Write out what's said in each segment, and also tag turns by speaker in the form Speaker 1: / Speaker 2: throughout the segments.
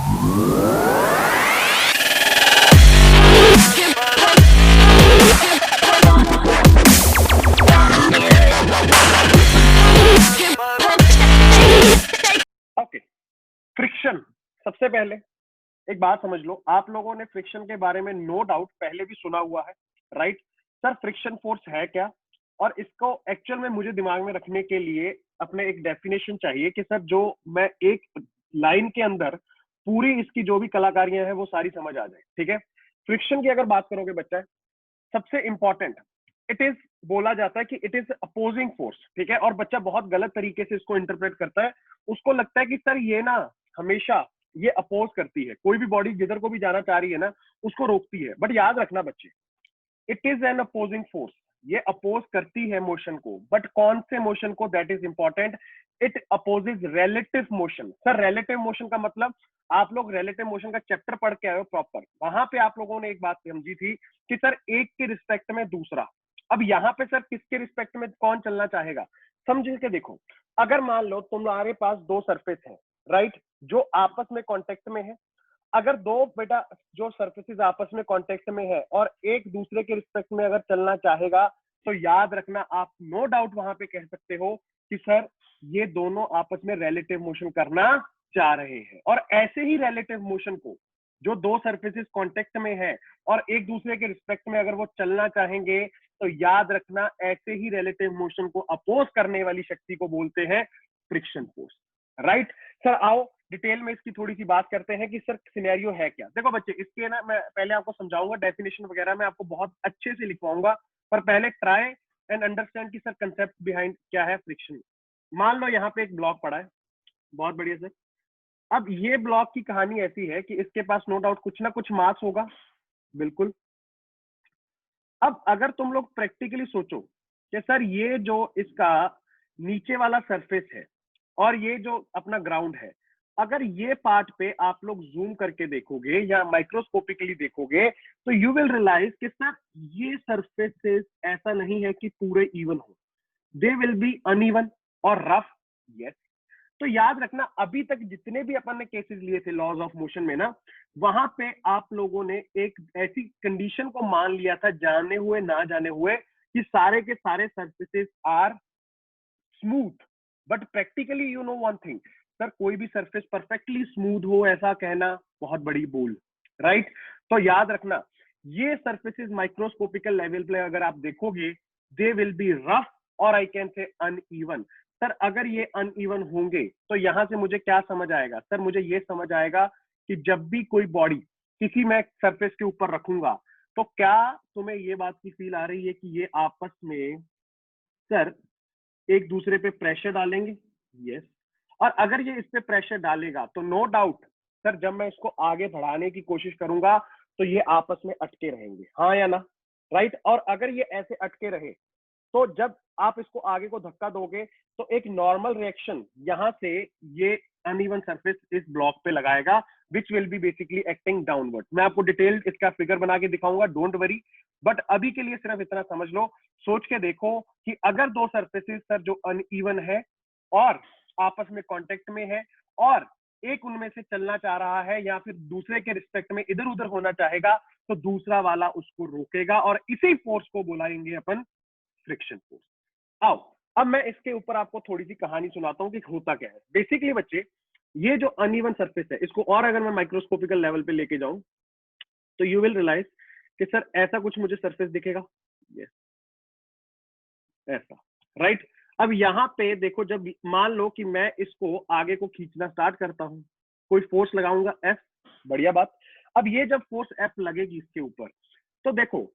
Speaker 1: Okay, friction. सबसे पहले एक बात समझ लो, आप लोगों ने फ्रिक्शन के बारे में नो डाउट पहले भी सुना हुआ है, राइट? सर फ्रिक्शन फोर्स है क्या, और इसको एक्चुअल में मुझे दिमाग में रखने के लिए अपने एक डेफिनेशन चाहिए कि सर जो मैं एक लाइन के अंदर पूरी इसकी जो भी कलाकारियां हैं वो सारी समझ आ जाए। ठीक है, फ्रिक्शन की अगर बात करोगे बच्चा, सबसे इंपॉर्टेंट इट इज, बोला जाता है कि इट इज अपोजिंग फोर्स। ठीक है, और बच्चा बहुत गलत तरीके से इसको इंटरप्रेट करता है। उसको लगता है कि सर ये ना हमेशा ये अपोज करती है, कोई भी बॉडी जिधर को भी जाना चाह रही है ना उसको रोकती है। बट याद रखना बच्चे, it is an opposing force, ये अपोज करती है मोशन को, बट कौन से मोशन को, that is important. It opposes relative motion. Sir relative motion का मतलब, आप लोग रिलेटिव मोशन का चैप्टर पढ़ के आए हो प्रॉपर, वहां पे आप लोगों ने एक बात समझी थी कि सर एक के रिस्पेक्ट में दूसरा। अब यहाँ पे सर किसके रिस्पेक्ट में कौन चलना चाहेगा, समझ के देखो। अगर मान लो तुम्हारे पास दो सरफेस है, राइट, जो आपस में कांटेक्ट में है। अगर दो बेटा जो सरफेसेस आपस में कांटेक्ट में है और एक दूसरे के रिस्पेक्ट में अगर चलना चाहेगा, तो याद रखना आप नो डाउट वहां पे कह सकते हो कि सर ये दोनों आपस में रिलेटिव मोशन करना चाह रहे हैं। और ऐसे ही रिलेटिव मोशन को, जो दो सरफेसेस कांटेक्ट में है और एक दूसरे के रिस्पेक्ट में अगर वो चलना चाहेंगे, तो याद रखना ऐसे ही रिलेटिव मोशन को अपोज करने वाली शक्ति को बोलते हैं फ्रिक्शन फोर्स, राइट? सर आओ डिटेल में इसकी थोड़ी सी बात करते हैं कि सर सिनेरियो है क्या। देखो बच्चे, इसके ना मैं पहले आपको समझाऊंगा, डेफिनेशन वगैरह मैं आपको बहुत अच्छे से लिखवाऊंगा, पर पहले ट्राई एंड अंडरस्टैंड कि सर कंसेप्ट बिहाइंड क्या है फ्रिक्शन। मान लो यहाँ पे एक ब्लॉक पड़ा है, बहुत बढ़िया सर। अब ये ब्लॉक की कहानी ऐसी है कि इसके पास नो डाउट कुछ ना कुछ मास होगा, बिल्कुल। अब अगर तुम लोग प्रैक्टिकली सोचो कि सर ये जो इसका नीचे वाला सरफेस है और ये जो अपना ग्राउंड है, अगर ये पार्ट पे आप लोग जूम करके देखोगे या माइक्रोस्कोपिकली देखोगे, तो यू विल रियलाइज कि सर ये सरफेसेस ऐसा नहीं है कि पूरे इवन हो, दे विल बी अनइवन और रफ। यस, तो याद रखना अभी तक जितने भी अपन ने केसेस लिए थे लॉज ऑफ मोशन में ना, वहां पे आप लोगों ने एक ऐसी कंडीशन को मान लिया था, जाने हुए ना जाने हुए, कि सारे के सारे surfaces are smooth. But practically you know one thing, sir कोई भी सरफेस परफेक्टली स्मूथ हो ऐसा कहना बहुत बड़ी भूल, राइट? तो याद रखना ये सरफेसेस माइक्रोस्कोपिकल लेवल पे अगर आप देखोगे, दे विल बी रफ और I can say uneven. Sir अगर ये अनइवन होंगे तो यहां से मुझे क्या समझ आएगा, सर मुझे ये समझ आएगा कि जब भी कोई बॉडी किसी मैं सरफेस के ऊपर रखूंगा, तो क्या तुम्हें ये बात की फील आ रही है कि ये आपस में सर एक दूसरे पे प्रेशर डालेंगे? यस। और अगर ये इस पे प्रेशर डालेगा तो नो डाउट सर जब मैं इसको आगे बढ़ाने की कोशिश करूंगा तो ये आपस में अटके रहेंगे, हाँ या ना? राइट। और अगर ये ऐसे अटके रहे, तो जब आप इसको आगे को धक्का दोगे तो एक नॉर्मल रिएक्शन यहां से ये अनइवन सरफेस इस ब्लॉक पे लगाएगा, विच will be basically acting downward. मैं आपको डिटेल इसका फिगर बना के दिखाऊंगा, डोंट वरी। बट अभी के लिए सिर्फ इतना समझ लो, सोच के देखो कि अगर दो सरफेसेस सर जो अनइवन है और आपस में कांटेक्ट में है, और एक उनमें से चलना चाह रहा है या फिर दूसरे के रिस्पेक्ट में इधर उधर होना चाहेगा, तो दूसरा वाला उसको रोकेगा, और इसी फोर्स को बुलाएंगे अपन फ्रिक्शन फोर्स। आओ अब मैं इसके ऊपर आपको थोड़ी सी कहानी सुनाता हूँ कि होता क्या है। बेसिकली बच्चे, ये जो अनइवन सरफेस है, इसको और अगर मैं माइक्रोस्कोपिकल लेवल पे लेके जाऊं, तो यू विल रियलाइज कि सर ऐसा कुछ मुझे सरफेस दिखेगा, yes, ऐसा, राइट? अब यहाँ पे देखो, जब मान लो कि मैं इसको आगे को खींचना स्टार्ट करता हूँ, कोई फोर्स लगाऊंगा एफ, बढ़िया बात। अब ये जब फोर्स एफ लगेगी इसके ऊपर, तो देखो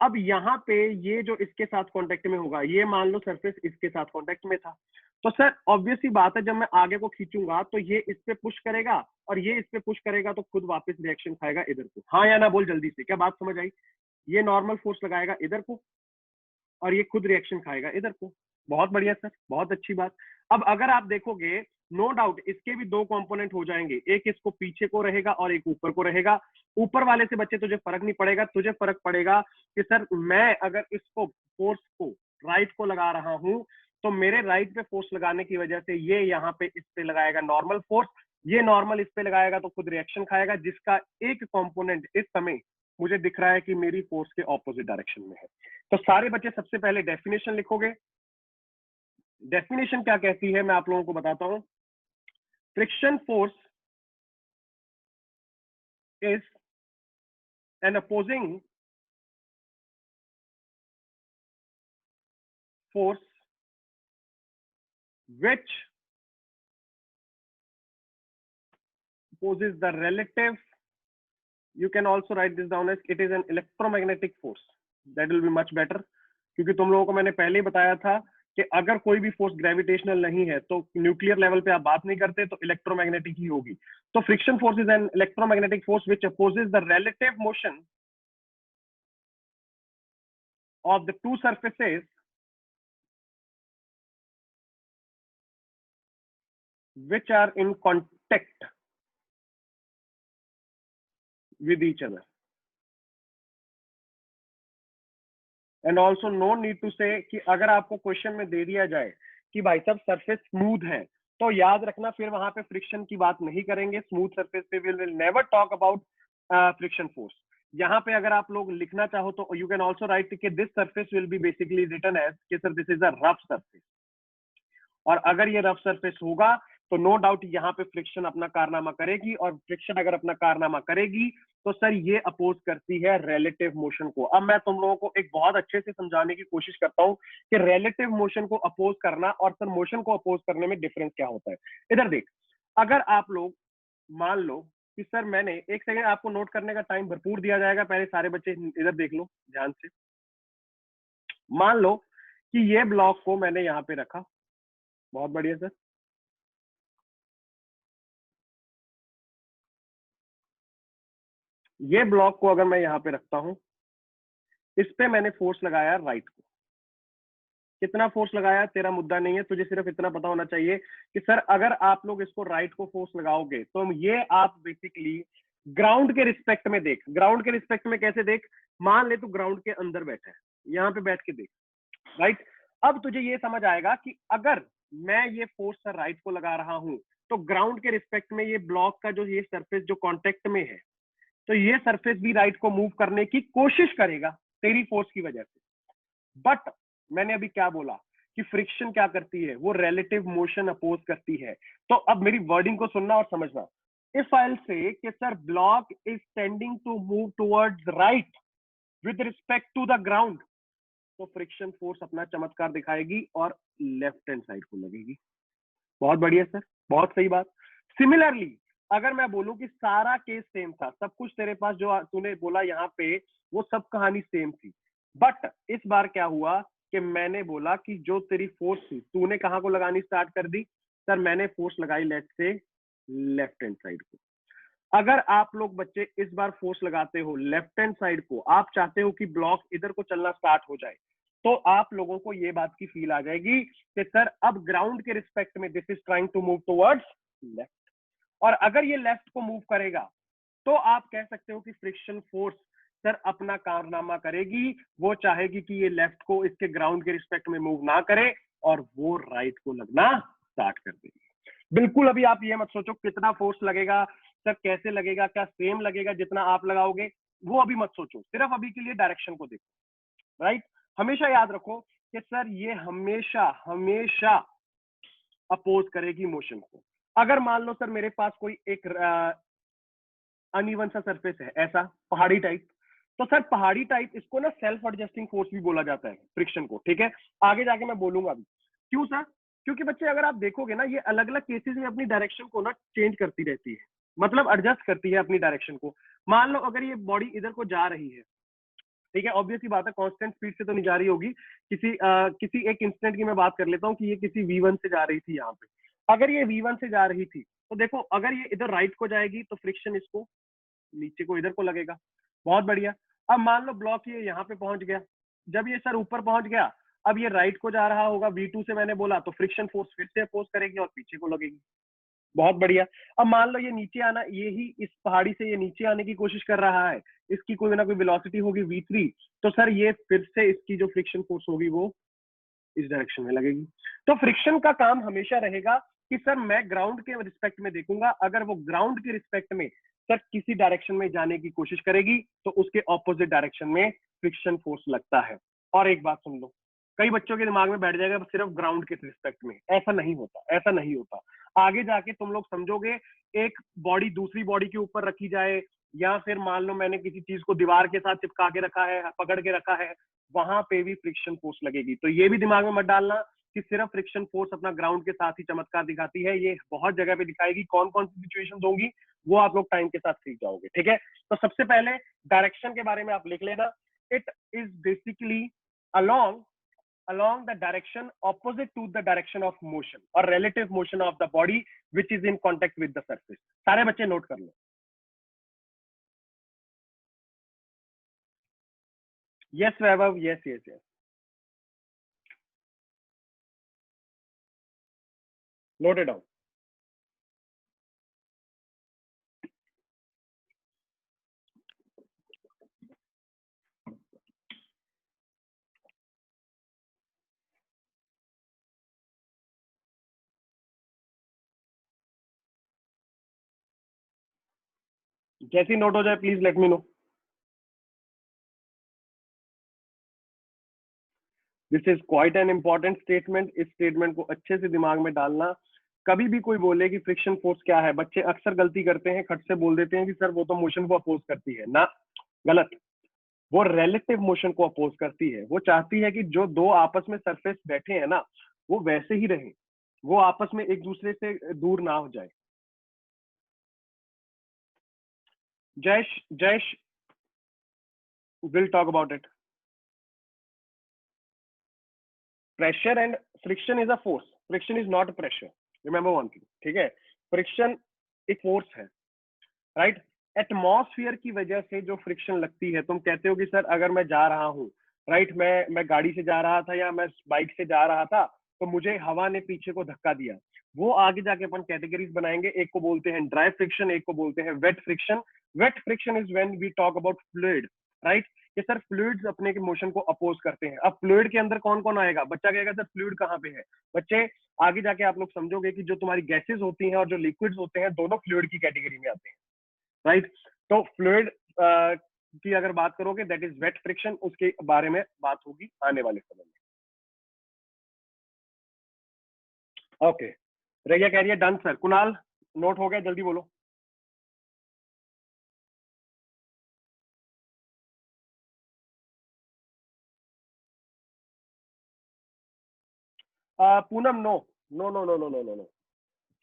Speaker 1: अब यहाँ पे ये जो इसके साथ कांटेक्ट में होगा, ये मान लो सरफेस इसके साथ कांटेक्ट में था, तो सर ऑब्वियस ही बात है जब मैं आगे को खींचूंगा तो ये इस पे पुश करेगा और ये इस पे पुश करेगा, तो खुद वापस रिएक्शन खाएगा इधर को, हाँ या ना? बोल जल्दी से, क्या बात समझ आई? ये नॉर्मल फोर्स लगाएगा इधर को और ये खुद रिएक्शन खाएगा इधर को। बहुत बढ़िया सर, बहुत अच्छी बात। अब अगर आप देखोगे, नो डाउट इसके भी दो कंपोनेंट हो जाएंगे, एक इसको पीछे को रहेगा और एक ऊपर को रहेगा। ऊपर वाले से बच्चे तुझे फर्क नहीं पड़ेगा, तुझे फर्क पड़ेगा कि सर मैं अगर इसको फोर्स को राइट को लगा रहा हूं, तो मेरे राइट पे फोर्स लगाने की वजह से ये यहाँ पे इस पे लगाएगा नॉर्मल फोर्स, ये नॉर्मल इस पे लगाएगा तो खुद रिएक्शन खाएगा, जिसका एक कंपोनेंट इस समय मुझे दिख रहा है कि मेरी फोर्स के ऑपोजिट डायरेक्शन में है। तो सारे बच्चे सबसे पहले डेफिनेशन लिखोगे। डेफिनेशन क्या कहती है मैं आप लोगों को बताता हूं। Friction force is an opposing force which opposes the relative, you can also write this down as it is an electromagnetic force, that will be much better, क्योंकि तुम लोगों को मैंने पहले ही बताया था कि अगर कोई भी फोर्स ग्रेविटेशनल नहीं है तो न्यूक्लियर लेवल पे आप बात नहीं करते, तो इलेक्ट्रोमैग्नेटिक ही होगी। तो friction force is an electromagnetic force which opposes the relative motion of the two surfaces which are in contact with each other. And also no need to say कि अगर आपको क्वेश्चन में दे दिया जाए कि भाई साहब सरफेस स्मूथ है, तो याद रखना फिर वहां पे फ्रिक्शन की बात नहीं करेंगे। स्मूथ सरफेस पे will never talk about friction force. यहाँ पे अगर आप लोग लिखना चाहो तो यू कैन ऑल्सो राइट कि this surface will be basically written as कि sir this is a rough surface, और अगर ये रफ सरफेस होगा तो नो डाउट यहाँ पे फ्रिक्शन अपना कारनामा करेगी, और फ्रिक्शन अगर अपना कारनामा करेगी तो सर ये अपोज करती है रिलेटिव मोशन को। अब मैं तुम लोगों को एक बहुत अच्छे से समझाने की कोशिश करता हूँ कि रिलेटिव मोशन को अपोज करना और सर मोशन को अपोज करने में डिफरेंस क्या होता है। इधर देख, अगर आप लोग मान लो कि सर मैंने, एक सेकेंड आपको नोट करने का टाइम भरपूर दिया जाएगा, पहले सारे बच्चे इधर देख लो ध्यान से। मान लो कि ये ब्लॉक को मैंने यहाँ पे रखा, बहुत बढ़िया सर, ये ब्लॉक को अगर मैं यहाँ पे रखता हूं, इस पे मैंने फोर्स लगाया राइट को। कितना फोर्स लगाया तेरा मुद्दा नहीं है, तुझे सिर्फ इतना पता होना चाहिए कि सर अगर आप लोग इसको राइट को फोर्स लगाओगे तो ये आप बेसिकली ग्राउंड के रिस्पेक्ट में देख। ग्राउंड के रिस्पेक्ट में कैसे देख, मान ले तू ग्राउंड के अंदर बैठा है, यहाँ पे बैठ के देख, राइट। अब तुझे ये समझ आएगा कि अगर मैं ये फोर्स सर राइट को लगा रहा हूं तो ग्राउंड के रिस्पेक्ट में ये ब्लॉक का जो ये सरफेस जो कॉन्टेक्ट में है, तो ये सरफेस भी राइट को मूव करने की कोशिश करेगा तेरी फोर्स की वजह से। बट मैंने अभी क्या बोला कि फ्रिक्शन क्या करती है, वो रिलेटिव मोशन अपोज करती है। तो अब मेरी वर्डिंग को सुनना और समझना। इफ आई विल से कि sir block is tending to move towards right with respect to the ground, तो फ्रिक्शन फोर्स अपना चमत्कार दिखाएगी और लेफ्ट हैंड साइड को लगेगी। बहुत बढ़िया सर, बहुत सही बात। सिमिलरली अगर मैं बोलूं कि सारा केस सेम था, सब कुछ तेरे पास जो तूने बोला यहाँ पे वो सब कहानी सेम थी, बट इस बार क्या हुआ कि मैंने बोला कि जो तेरी फोर्स थी तूने कहाँ को लगानी स्टार्ट कर दी, सर मैंने फोर्स लगाई लेफ्ट से लेफ्ट हैंड साइड को। अगर आप लोग बच्चे इस बार फोर्स लगाते हो लेफ्ट हैंड साइड को, आप चाहते हो कि ब्लॉक इधर को चलना स्टार्ट हो जाए, तो आप लोगों को ये बात की फील आ जाएगी कि सर अब ग्राउंड के रिस्पेक्ट में this is trying to move towards left, और अगर ये लेफ्ट को मूव करेगा तो आप कह सकते हो कि फ्रिक्शन फोर्स सर अपना कारनामा करेगी। वो चाहेगी कि ये लेफ्ट को इसके ग्राउंड के रिस्पेक्ट में मूव ना करे और वो राइट को लगना स्टार्ट कर देगी। बिल्कुल अभी आप ये मत सोचो कितना फोर्स लगेगा सर, कैसे लगेगा, क्या सेम लगेगा जितना आप लगाओगे, वो अभी मत सोचो, सिर्फ अभी के लिए डायरेक्शन को देखो, राइट। हमेशा याद रखो कि सर ये हमेशा हमेशा अपोज करेगी मोशन को। अगर मान लो सर मेरे पास कोई एक अनइवन सा सरफेस है, ऐसा पहाड़ी टाइप, तो सर पहाड़ी टाइप इसको ना सेल्फ एडजस्टिंग फोर्स भी बोला जाता है फ्रिक्शन को, ठीक है। आगे जाके मैं बोलूंगा अभी क्यों सर, क्योंकि बच्चे अगर आप देखोगे ना ये अलग अलग केसेस में अपनी डायरेक्शन को ना चेंज करती रहती है, मतलब एडजस्ट करती है अपनी डायरेक्शन को। मान लो अगर ये बॉडी इधर को जा रही है, ठीक है, ऑब्वियस ही बात है कांस्टेंट स्पीड से तो नहीं जा रही होगी, किसी एक इंस्टेंट की मैं बात कर लेता हूँ कि ये किसी v1 से जा रही थी यहाँ पे। अगर ये v1 से जा रही थी तो देखो अगर ये इधर राइट को जाएगी तो फ्रिक्शन इसको नीचे को इधर को लगेगा। बहुत बढ़िया। अब मान लो ब्लॉक ये यहाँ पे पहुंच गया, जब ये सर ऊपर पहुंच गया, अब ये राइट को जा रहा होगा v2 से मैंने बोला, तो फ्रिक्शन फोर्स फिर से अपोज करेगी और पीछे को लगेगी। बहुत बढ़िया। अब मान लो ये नीचे आना, ये ही इस पहाड़ी से ये नीचे आने की कोशिश कर रहा है, इसकी कोई ना कोई वेलोसिटी होगी v3, तो सर ये फिर से इसकी जो फ्रिक्शन फोर्स होगी वो इस डायरेक्शन में लगेगी। तो फ्रिक्शन का काम हमेशा रहेगा कि सर मैं ग्राउंड के रिस्पेक्ट में देखूंगा, अगर वो ग्राउंड के रिस्पेक्ट में सर किसी डायरेक्शन में जाने की कोशिश करेगी तो उसके ऑपोजिट डायरेक्शन में फ्रिक्शन फोर्स लगता है। और एक बात सुन लो, कई बच्चों के दिमाग में बैठ जाएगा सिर्फ ग्राउंड के रिस्पेक्ट में, ऐसा नहीं होता, ऐसा नहीं होता। आगे जाके तुम लोग समझोगे, एक बॉडी दूसरी बॉडी के ऊपर रखी जाए, या फिर मान लो मैंने किसी चीज को दीवार के साथ चिपका के रखा है, पकड़ के रखा है, वहां पे भी फ्रिक्शन फोर्स लगेगी। तो ये भी दिमाग में मत डालना कि सिर्फ फ्रिक्शन फोर्स अपना ग्राउंड के साथ ही चमत्कार दिखाती है, ये बहुत जगह पे दिखाएगी। कौन कौन सी सिचुएशन होंगी वो आप लोग टाइम के साथ सीख जाओगे, ठीक है। तो सबसे पहले डायरेक्शन के बारे में आप लिख लेना, it is basically along the direction opposite to the direction of motion or relative motion of the body which is in contact with the surface। सारे बच्चे नोट कर लो। yes Vaibhav, yes yes yes, note it down। जैसी note हो जाए please let me know. This is quite an important statement, इस statement को अच्छे से दिमाग में डालना। कभी भी कोई बोले कि फ्रिक्शन फोर्स क्या है, बच्चे अक्सर गलती करते हैं, खट से बोल देते हैं कि सर वो तो मोशन को अपोज करती है ना, गलत। वो रिलेटिव मोशन को अपोज करती है। वो चाहती है कि जो दो आपस में सरफेस बैठे हैं ना वो वैसे ही रहे, वो आपस में एक दूसरे से दूर ना हो जाए। Jayesh, Jayesh will talk about it. Pressure and friction is a force, friction is not pressure, remember one thing, ठीक है। फ्रिक्शन एक फोर्स है, राइट। एटमॉस्फेयर की वजह से जो फ्रिक्शन लगती है, तुम कहते हो कि सर अगर मैं जा रहा हूँ, राइट, मैं गाड़ी से जा रहा था या मैं बाइक से जा रहा था, तो मुझे हवा ने पीछे को धक्का दिया। वो आगे जाके अपन कैटेगरीज बनाएंगे, एक को बोलते हैं ड्राई फ्रिक्शन, एक को बोलते हैं wet friction. Wet friction is when we talk about fluid, right. कि सर फ्लूइड्स अपने के मोशन को अपोज करते हैं। अब फ्लूइड के अंदर कौन कौन आएगा, बच्चा कहेगा सर फ्लूइड कहाँ पे है। बच्चे आगे जाके आप लोग समझोगे कि जो तुम्हारी गैसेज होती हैं और जो लिक्विड्स होते हैं दोनों फ्लूइड की कैटेगरी में आते हैं, राइट। तो फ्लूइड की अगर बात करोगे दैट इज वेट फ्रिक्शन, उसके बारे में बात होगी आने वाले समय में। ओके, रैया कह रही है डन सर। कुणाल नोट हो गया, जल्दी बोलो। Poonam no no no no no no no no,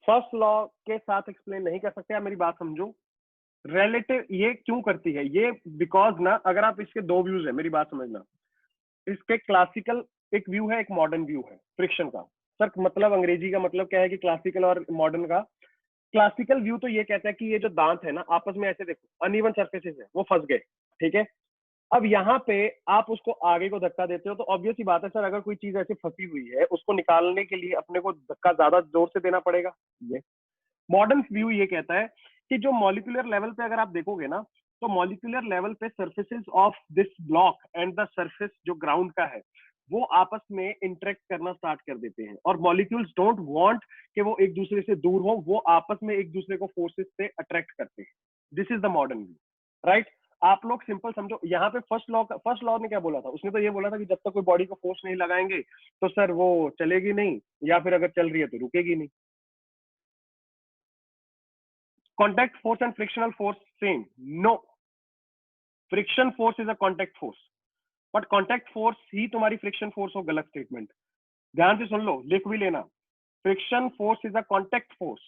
Speaker 1: first law के साथ एक्सप्लेन नहीं कर सकते। आप मेरी बात समझो, रिलेटिव ये क्यों करती है ये, बिकॉज ना अगर आप इसके दो व्यूज है, मेरी बात समझना, इसके क्लासिकल एक व्यू है, एक मॉडर्न व्यू है फ्रिक्शन का। सर मतलब अंग्रेजी का मतलब क्या है कि क्लासिकल और मॉडर्न का। क्लासिकल व्यू तो ये कहता है कि ये जो दांत है ना आपस में ऐसे देखो अनइवन सर्फेसेस है, वो फंस गए, ठीक है। अब यहाँ पे आप उसको आगे को धक्का देते हो तो ऑब्वियस ही बात है सर, अगर कोई चीज ऐसे फंसी हुई है उसको निकालने के लिए अपने को धक्का ज्यादा जोर से देना पड़ेगा। ये मॉडर्न व्यू ये कहता है कि जो मॉलिक्यूलर लेवल पे अगर आप देखोगे ना, तो मॉलिक्यूलर लेवल पे surfaces of this block and the surface जो ग्राउंड का है वो आपस में इंटरेक्ट करना स्टार्ट कर देते हैं, और मॉलिक्यूल्स डोंट वांट कि वो एक दूसरे से दूर हो, वो आपस में एक दूसरे को फोर्सेस से अट्रैक्ट करते हैं। This is the modern view, right. आप लोग सिंपल समझो, यहाँ पे फर्स्ट लॉ ने क्या बोला था, उसने तो ये बोला था कि जब तक कोई बॉडी को फोर्स नहीं लगाएंगे तो सर वो चलेगी नहीं, या फिर अगर चल रही है तो रुकेगी नहीं। Contact force and frictional force same? No, friction force is a contact force, but contact force ही तुम्हारी friction force हो, गलत स्टेटमेंट। ध्यान से सुन लो, लिख भी लेना। Friction force is a contact force,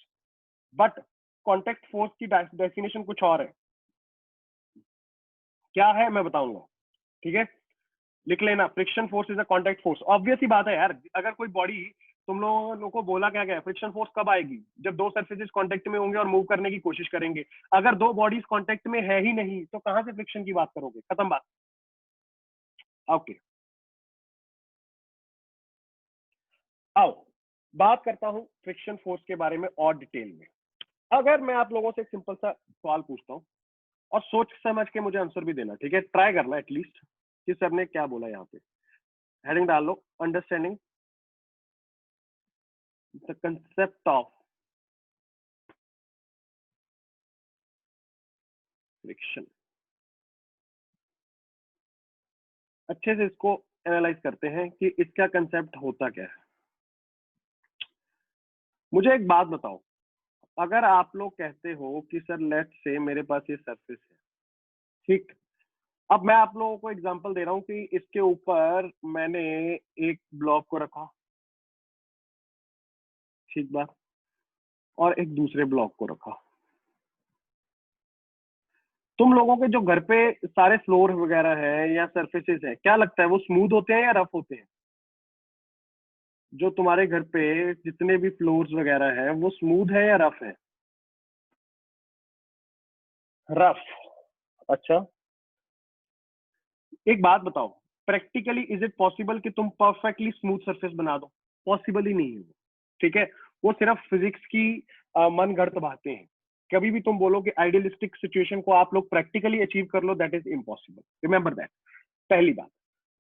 Speaker 1: but contact force की डेफिनेशन कुछ और है। क्या है मैं बताऊंगा, ठीक है। लिख लेना, friction force is a contact force. Obvious ही बात है यार, अगर कोई बॉडी, तुम लोगों को बोला क्या गया, फ्रिक्शन फोर्स कब आएगी, जब दो सरफेसेस कांटेक्ट में होंगे और मूव करने की कोशिश करेंगे। अगर दो बॉडीज कांटेक्ट में है ही नहीं तो कहां से फ्रिक्शन की बात करोगे, खत्म बात। ओके, आओ बात करता हूं फ्रिक्शन फोर्स के बारे में और डिटेल में। अगर मैं आप लोगों से एक सिंपल सा सवाल पूछता हूं और सोच समझ के मुझे आंसर भी देना, ठीक है, ट्राई करना एटलीस्ट कि सर ने क्या बोला। यहाँ पे हेडिंग डाल लो, understanding the concept of friction. अच्छे से इसको एनालाइज करते हैं कि इसका कंसेप्ट होता क्या है। मुझे एक बात बताओ, अगर आप लोग कहते हो कि सर लेट्स से मेरे पास ये सरफेस है, ठीक, अब मैं आप लोगों को एग्जांपल दे रहा हूं कि इसके ऊपर मैंने एक ब्लॉक को रखा, ठीक बात, और एक दूसरे ब्लॉक को रखा। तुम लोगों के जो घर पे सारे फ्लोर वगैरह है या सरफेसेस है, क्या लगता है वो स्मूथ होते हैं या रफ होते हैं? जो तुम्हारे घर पे जितने भी फ्लोर्स वगैरह है वो स्मूथ है या रफ है? रफ। अच्छा, एक बात बताओ, प्रैक्टिकली इज इट पॉसिबल कि तुम परफेक्टली स्मूथ सरफेस बना दो? पॉसिबल ही नहीं है वो, ठीक है। वो सिर्फ फिजिक्स की मन गढ़ंत बातें हैं। कभी भी तुम बोलो कि आइडियलिस्टिक सिचुएशन को आप लोग प्रैक्टिकली अचीव कर लो, that is impossible, remember that. पहली बात।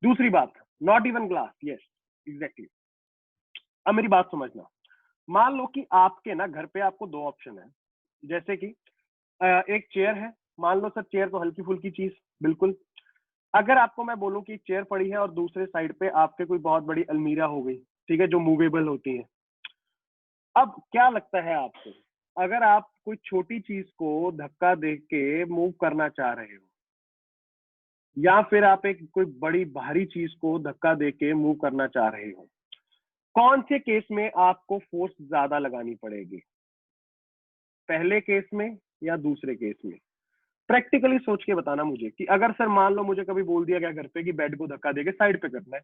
Speaker 1: दूसरी बात, not even glass, yes exactly. अब मेरी बात समझना, मान लो कि आपके ना घर पे आपको दो ऑप्शन है, जैसे कि एक चेयर है, मान लो सर चेयर तो हल्की फुल्की चीज, बिल्कुल। अगर आपको मैं बोलूं कि चेयर पड़ी है और दूसरे साइड पे आपके कोई बहुत बड़ी अलमीरा हो गई, ठीक है, जो मूवेबल होती है, अब क्या लगता है आपको, अगर आप कोई छोटी चीज को धक्का दे के मूव करना चाह रहे हो या फिर आप एक कोई बड़ी भारी चीज को धक्का दे के मूव करना चाह रहे हो, कौन से केस में आपको फोर्स ज्यादा लगानी पड़ेगी? पहले केस में या दूसरे केस में? प्रैक्टिकली सोच के बताना मुझे कि अगर सर मान लो मुझे कभी बोल दिया गया घर पे कि बेड को धक्का देके साइड पे करना है,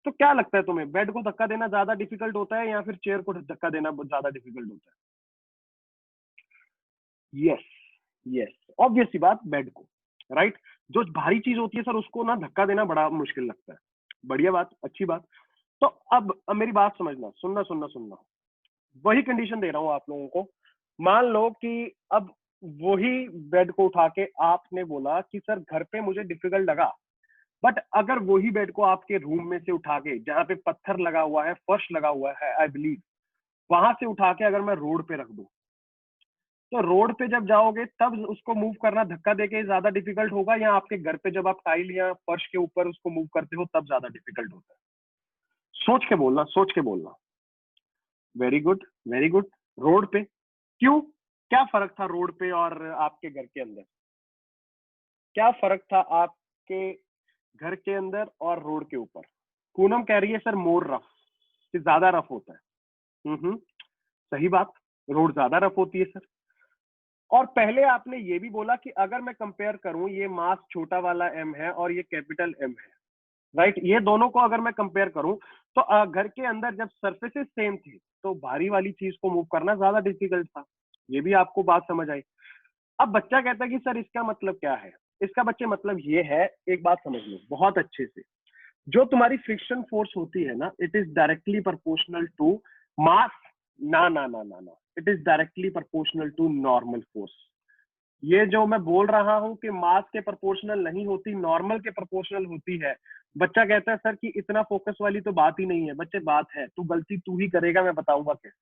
Speaker 1: तो क्या लगता है तुम्हें, बेड को धक्का देना ज्यादा डिफिकल्ट होता है या फिर चेयर को धक्का देना ज्यादा डिफिकल्ट होता है? यस, यस, ऑब्वियस सी बात, बेड को, राइट। जो भारी चीज होती है सर उसको ना धक्का देना बड़ा मुश्किल लगता है। बढ़िया बात, अच्छी बात। तो अब मेरी बात समझना, सुनना सुनना सुनना, वही कंडीशन दे रहा हूं आप लोगों को। मान लो कि अब वही बेड को उठा के आपने बोला कि सर घर पे मुझे डिफिकल्ट लगा, बट अगर वही बेड को आपके रूम में से उठा के, जहां पे पत्थर लगा हुआ है, फर्श लगा हुआ है, आई बिलीव, वहां से उठा के अगर मैं रोड पे रख दूं, तो रोड पे जब जाओगे तब उसको मूव करना धक्का देके ज्यादा डिफिकल्ट होगा या आपके घर पे जब आप टाइल या फर्श के ऊपर उसको मूव करते हो तब ज्यादा डिफिकल्ट होता है? सोच के बोलना, सोच के बोलना। Very good, very good. Road पे क्यों? क्या फर्क था रोड पे और आपके घर के अंदर? क्या फर्क था आपके घर के अंदर और रोड के ऊपर? पूनम कह रही है सर मोर रफ, कि ज्यादा रफ होता है। सही बात, रोड ज्यादा रफ होती है सर। और पहले आपने ये भी बोला कि अगर मैं कंपेयर करूं, ये मास छोटा वाला एम है और ये कैपिटल एम है, राइट, ये दोनों को अगर मैं कंपेयर करूं, तो घर के अंदर जब सरफेसेस सेम थे तो भारी वाली चीज को मूव करना ज्यादा डिफिकल्ट था। ये भी आपको बात समझ आई। अब बच्चा कहता है कि सर इसका मतलब क्या है? इसका बच्चे मतलब ये है, एक बात समझ लो बहुत अच्छे से, जो तुम्हारी फ्रिक्शन फोर्स होती है ना, it is directly proportional to mass. ना ना ना ना ना, it is directly proportional to normal force. ये जो मैं बोल रहा हूं कि मास के प्रोपोर्शनल नहीं होती, नॉर्मल के प्रोपोर्शनल होती है। बच्चा कहता है सर कि इतना फोकस वाली तो बात ही नहीं है। बच्चे बात है, तू गलती तू ही करेगा, मैं बताऊंगा कैसे,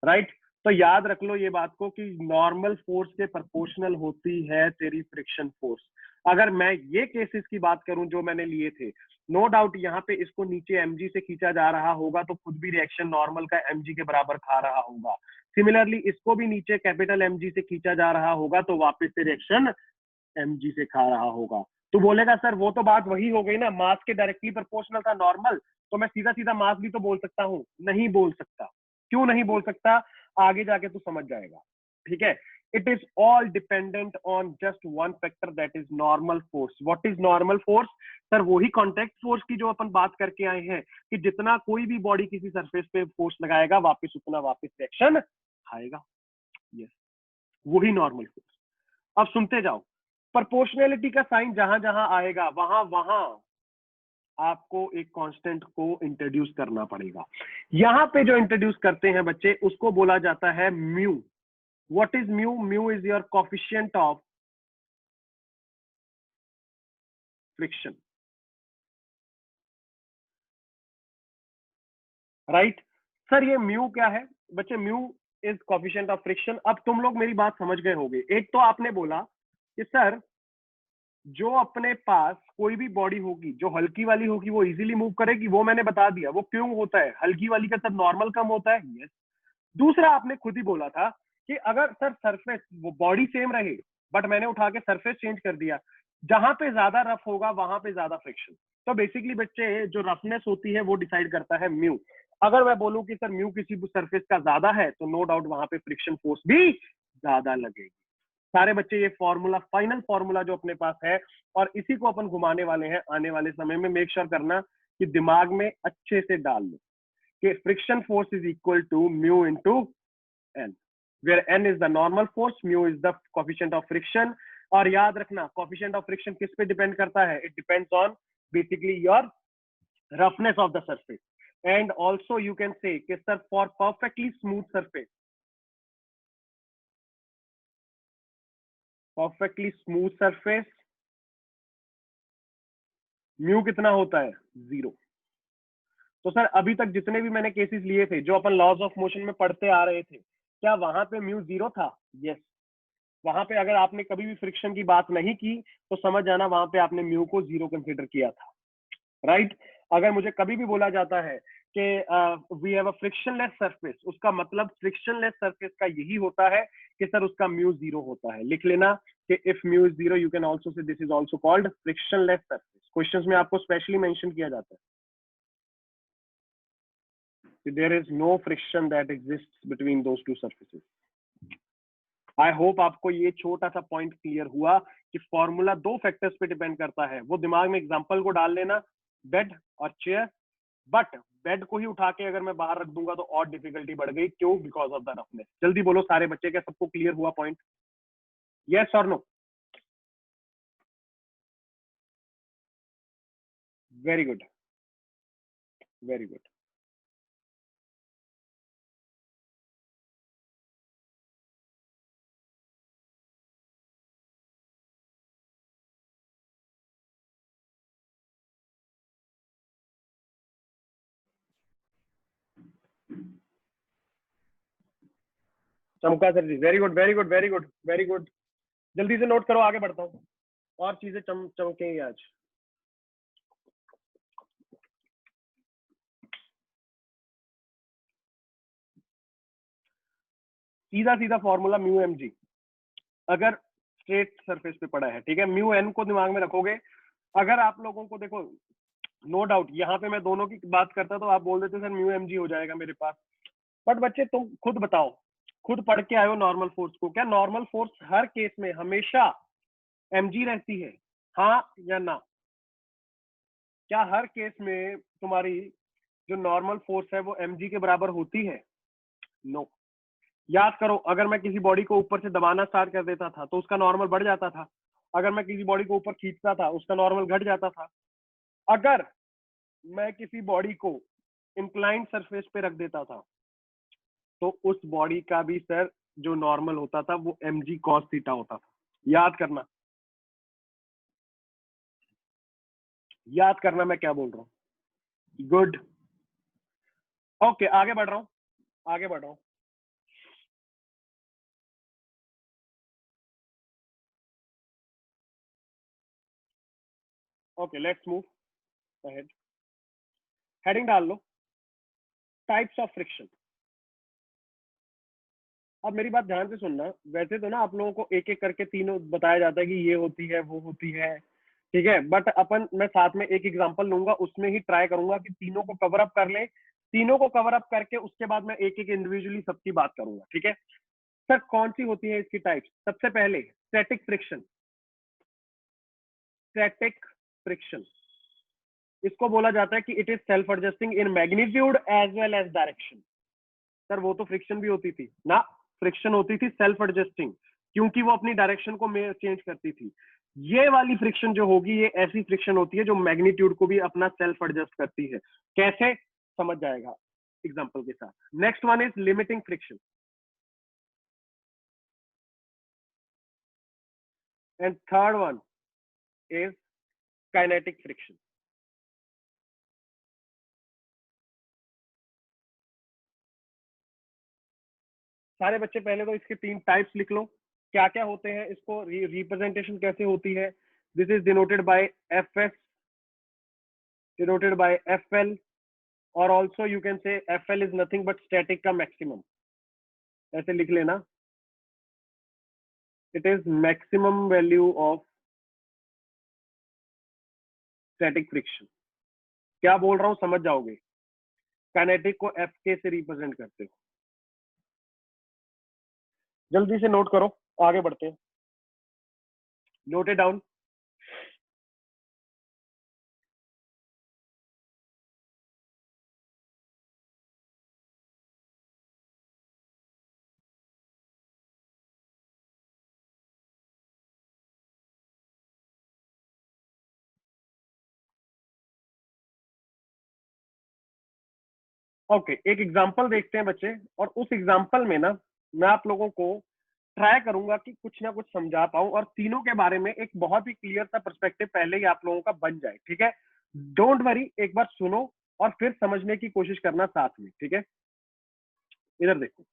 Speaker 1: राइट। तो याद रख लो ये बात को कि नॉर्मल फोर्स के प्रोपोर्शनल होती है तेरी फ्रिक्शन फोर्स। अगर मैं ये केसेस की बात करूं जो मैंने लिए थे, नो डाउट यहाँ पे इसको नीचे mg से खींचा जा रहा होगा तो खुद भी रिएक्शन नॉर्मल का mg के बराबर खा रहा होगा। सिमिलरली इसको भी नीचे कैपिटल mg से खींचा जा रहा होगा तो वापस से रिएक्शन mg से खा रहा होगा। तो बोलेगा सर वो तो बात वही हो गई ना, मास के डायरेक्टली प्रोपोर्शनल था नॉर्मल, तो मैं सीधा सीधा मास भी तो बोल सकता हूँ। नहीं बोल सकता। क्यों नहीं बोल सकता? आगे जाके तू समझ जाएगा, ठीक है। It is all dependent on just one factor, that is normal force. What is normal force? Sir वही कॉन्टेक्ट फोर्स की जो अपन बात करके आए हैं कि जितना कोई भी बॉडी किसी सरफेस पे फोर्स लगाएगा वापस उतना वापस रिएक्शन आएगा। यस, वही नॉर्मल फोर्स। अब सुनते जाओ, प्रोपोर्शनैलिटी का साइन जहां जहां आएगा वहां वहां आपको एक कांस्टेंट को इंट्रोड्यूस करना पड़ेगा। यहां पे जो इंट्रोड्यूस करते हैं बच्चे उसको बोला जाता है mu. What is mu? Mu is your coefficient of friction, right. Sir ये म्यू क्या है बच्चे? Mu is coefficient of friction. अब तुम लोग मेरी बात समझ गए होगे। एक तो आपने बोला कि सर जो अपने पास कोई भी बॉडी होगी जो हल्की वाली होगी वो इजीली मूव करेगी, वो मैंने बता दिया। वो क्यों होता है? हल्की वाली का तब नॉर्मल कम होता है। यस। दूसरा आपने खुद ही बोला था कि अगर सर सरफेस वो बॉडी सेम रहे बट मैंने उठा के सरफेस चेंज कर दिया, जहां पे ज्यादा रफ होगा वहां पे ज्यादा फ्रिक्शन। तो बेसिकली बच्चे जो रफनेस होती है वो डिसाइड करता है म्यू। अगर मैं बोलूं कि सर म्यू किसी सरफेस का ज्यादा है तो नो डाउट वहां पे फ्रिक्शन फोर्स भी ज्यादा लगेगी। सारे बच्चे ये फॉर्मूला, फाइनल फॉर्मूला जो अपने पास है और इसी को अपन घुमाने वाले हैं आने वाले समय में, मेक श्योर करना कि दिमाग में अच्छे से डाल लो कि friction force is equal to mu into n, where n is the normal force, mu is the coefficient of friction। और याद रखना coefficient of friction किस पे डिपेंड करता है? It depends on basically your roughness of the surface। And also you can say कि sir for perfectly smooth surface, perfectly smooth surface mu कितना होता है? 0। तो सर अभी तक जितने भी मैंने केसेस लिए थे जो अपन लॉज ऑफ मोशन में पढ़ते आ रहे थे, क्या वहां पे म्यू 0 था? यस। वहां पे अगर आपने कभी भी फ्रिक्शन की बात नहीं की तो समझ जाना वहां पे आपने म्यू को 0 कंसीडर किया था। राइट। अगर मुझे कभी भी बोला जाता है कि we have a frictionless surface, उसका मतलब फ्रिक्शनलेस सरफेस का यही होता है कि सर उसका म्यू 0 होता है। लिख लेना कि if mu is 0 you can also say this is also called frictionless surface. Questions में आपको स्पेशली मेंशन किया जाता है कि there is no friction that exists between those two surfaces. I hope आपको ये छोटा सा पॉइंट क्लियर हुआ कि फॉर्मूला दो फैक्टर्स पे डिपेंड करता है। वो दिमाग में एग्जांपल को डाल लेना, बेड और चेयर। बट बेड को ही उठा के अगर मैं बाहर रख दूंगा तो और डिफिकल्टी बढ़ गई। क्यों? Because of the roughness. जल्दी बोलो सारे बच्चे, क्या सबको क्लियर हुआ पॉइंट? यस और no? Very good, very good. चमका sir ji, very good, very good, very good, very good. जल्दी से नोट करो, आगे बढ़ता हूँ। और चीजें चमकेंगी आज। सीधा सीधा फॉर्मूला म्यू एम जी अगर स्ट्रेट सरफेस पे पड़ा है, ठीक है। म्यू एन को दिमाग में रखोगे। अगर आप लोगों को देखो, नो डाउट यहाँ पे मैं दोनों की बात करता तो आप बोल देते सर म्यू एम जी हो जाएगा मेरे पास। बट बच्चे तुम खुद बताओ, खुद पढ़ के आयो नॉर्मल फोर्स को, क्या नॉर्मल फोर्स हर केस में हमेशा एम जी रहती है? हाँ या ना? क्या हर केस में तुम्हारी जो नॉर्मल फोर्स है वो एम जी के बराबर होती है? नो। याद करो, अगर मैं किसी बॉडी को ऊपर से दबाना स्टार्ट कर देता था तो उसका नॉर्मल बढ़ जाता था। अगर मैं किसी बॉडी को ऊपर खींचता था उसका नॉर्मल घट जाता था। अगर मैं किसी बॉडी को इंक्लाइंड सरफेस पे रख देता था तो उस बॉडी का भी सर जो नॉर्मल होता था वो एम जी कॉस थीटा होता था। याद करना, याद करना मैं क्या बोल रहा हूँ। गुड। ओके, आगे बढ़ रहा हूँ, आगे बढ़ रहा हूँ। Okay, let's move ahead. Heading डाल लो, टाइप्स ऑफ फ्रिक्शन। अब मेरी बात ध्यान से सुनना। वैसे तो ना आप लोगों को एक एक करके तीनों बताया जाता है कि ये होती है वो होती है, ठीक है। बट अपन, मैं साथ में एक एग्जांपल लूंगा, उसमें ही ट्राई करूंगा कि तीनों को कवर अप कर ले। तीनों को कवर अप करके उसके बाद मैं एक एक इंडिविजुअली सबकी बात करूंगा, ठीक है। सर कौन सी होती है इसकी टाइप्स? सबसे पहले स्टैटिक फ्रिक्शन। स्टैटिक फ्रिक्शन इसको बोला जाता है कि it is self adjusting in magnitude as well as direction. Sir वो तो फ्रिक्शन भी होती थी ना, फ्रिक्शन होती थी सेल्फ एडजस्टिंग, क्योंकि वो अपनी डायरेक्शन को चेंज करती थी। ये वाली फ्रिक्शन जो होगी ये ऐसी फ्रिक्शन होती है जो मैग्नीट्यूड को भी अपना सेल्फ एडजस्ट करती है। कैसे? समझ जाएगा एग्जांपल के साथ। Next one is limiting friction and third one is kinetic friction. सारे बच्चे पहले तो इसके 3 टाइप्स लिख लो, क्या क्या होते हैं, इसको रिप्रेजेंटेशन कैसे होती है। This is denoted by F S, denoted by F L, और also you can say F L is nothing but static का मैक्सिमम, ऐसे लिख लेना। It is maximum value of static friction. क्या बोल रहा हूं समझ जाओगे। काइनेटिक को एफ के से रिप्रेजेंट करते हो। जल्दी से नोट करो, आगे बढ़ते हैं। Note it down. ओके, एक एग्जांपल देखते हैं बच्चे, और उस एग्जांपल में ना मैं आप लोगों को ट्राई करूंगा कि कुछ ना कुछ समझा पाऊं, और तीनों के बारे में एक बहुत ही क्लियर सा पर्सपेक्टिव पहले ही आप लोगों का बन जाए, ठीक है। डोंट वरी, एक बार सुनो और फिर समझने की कोशिश करना साथ में, ठीक है। इधर देखो,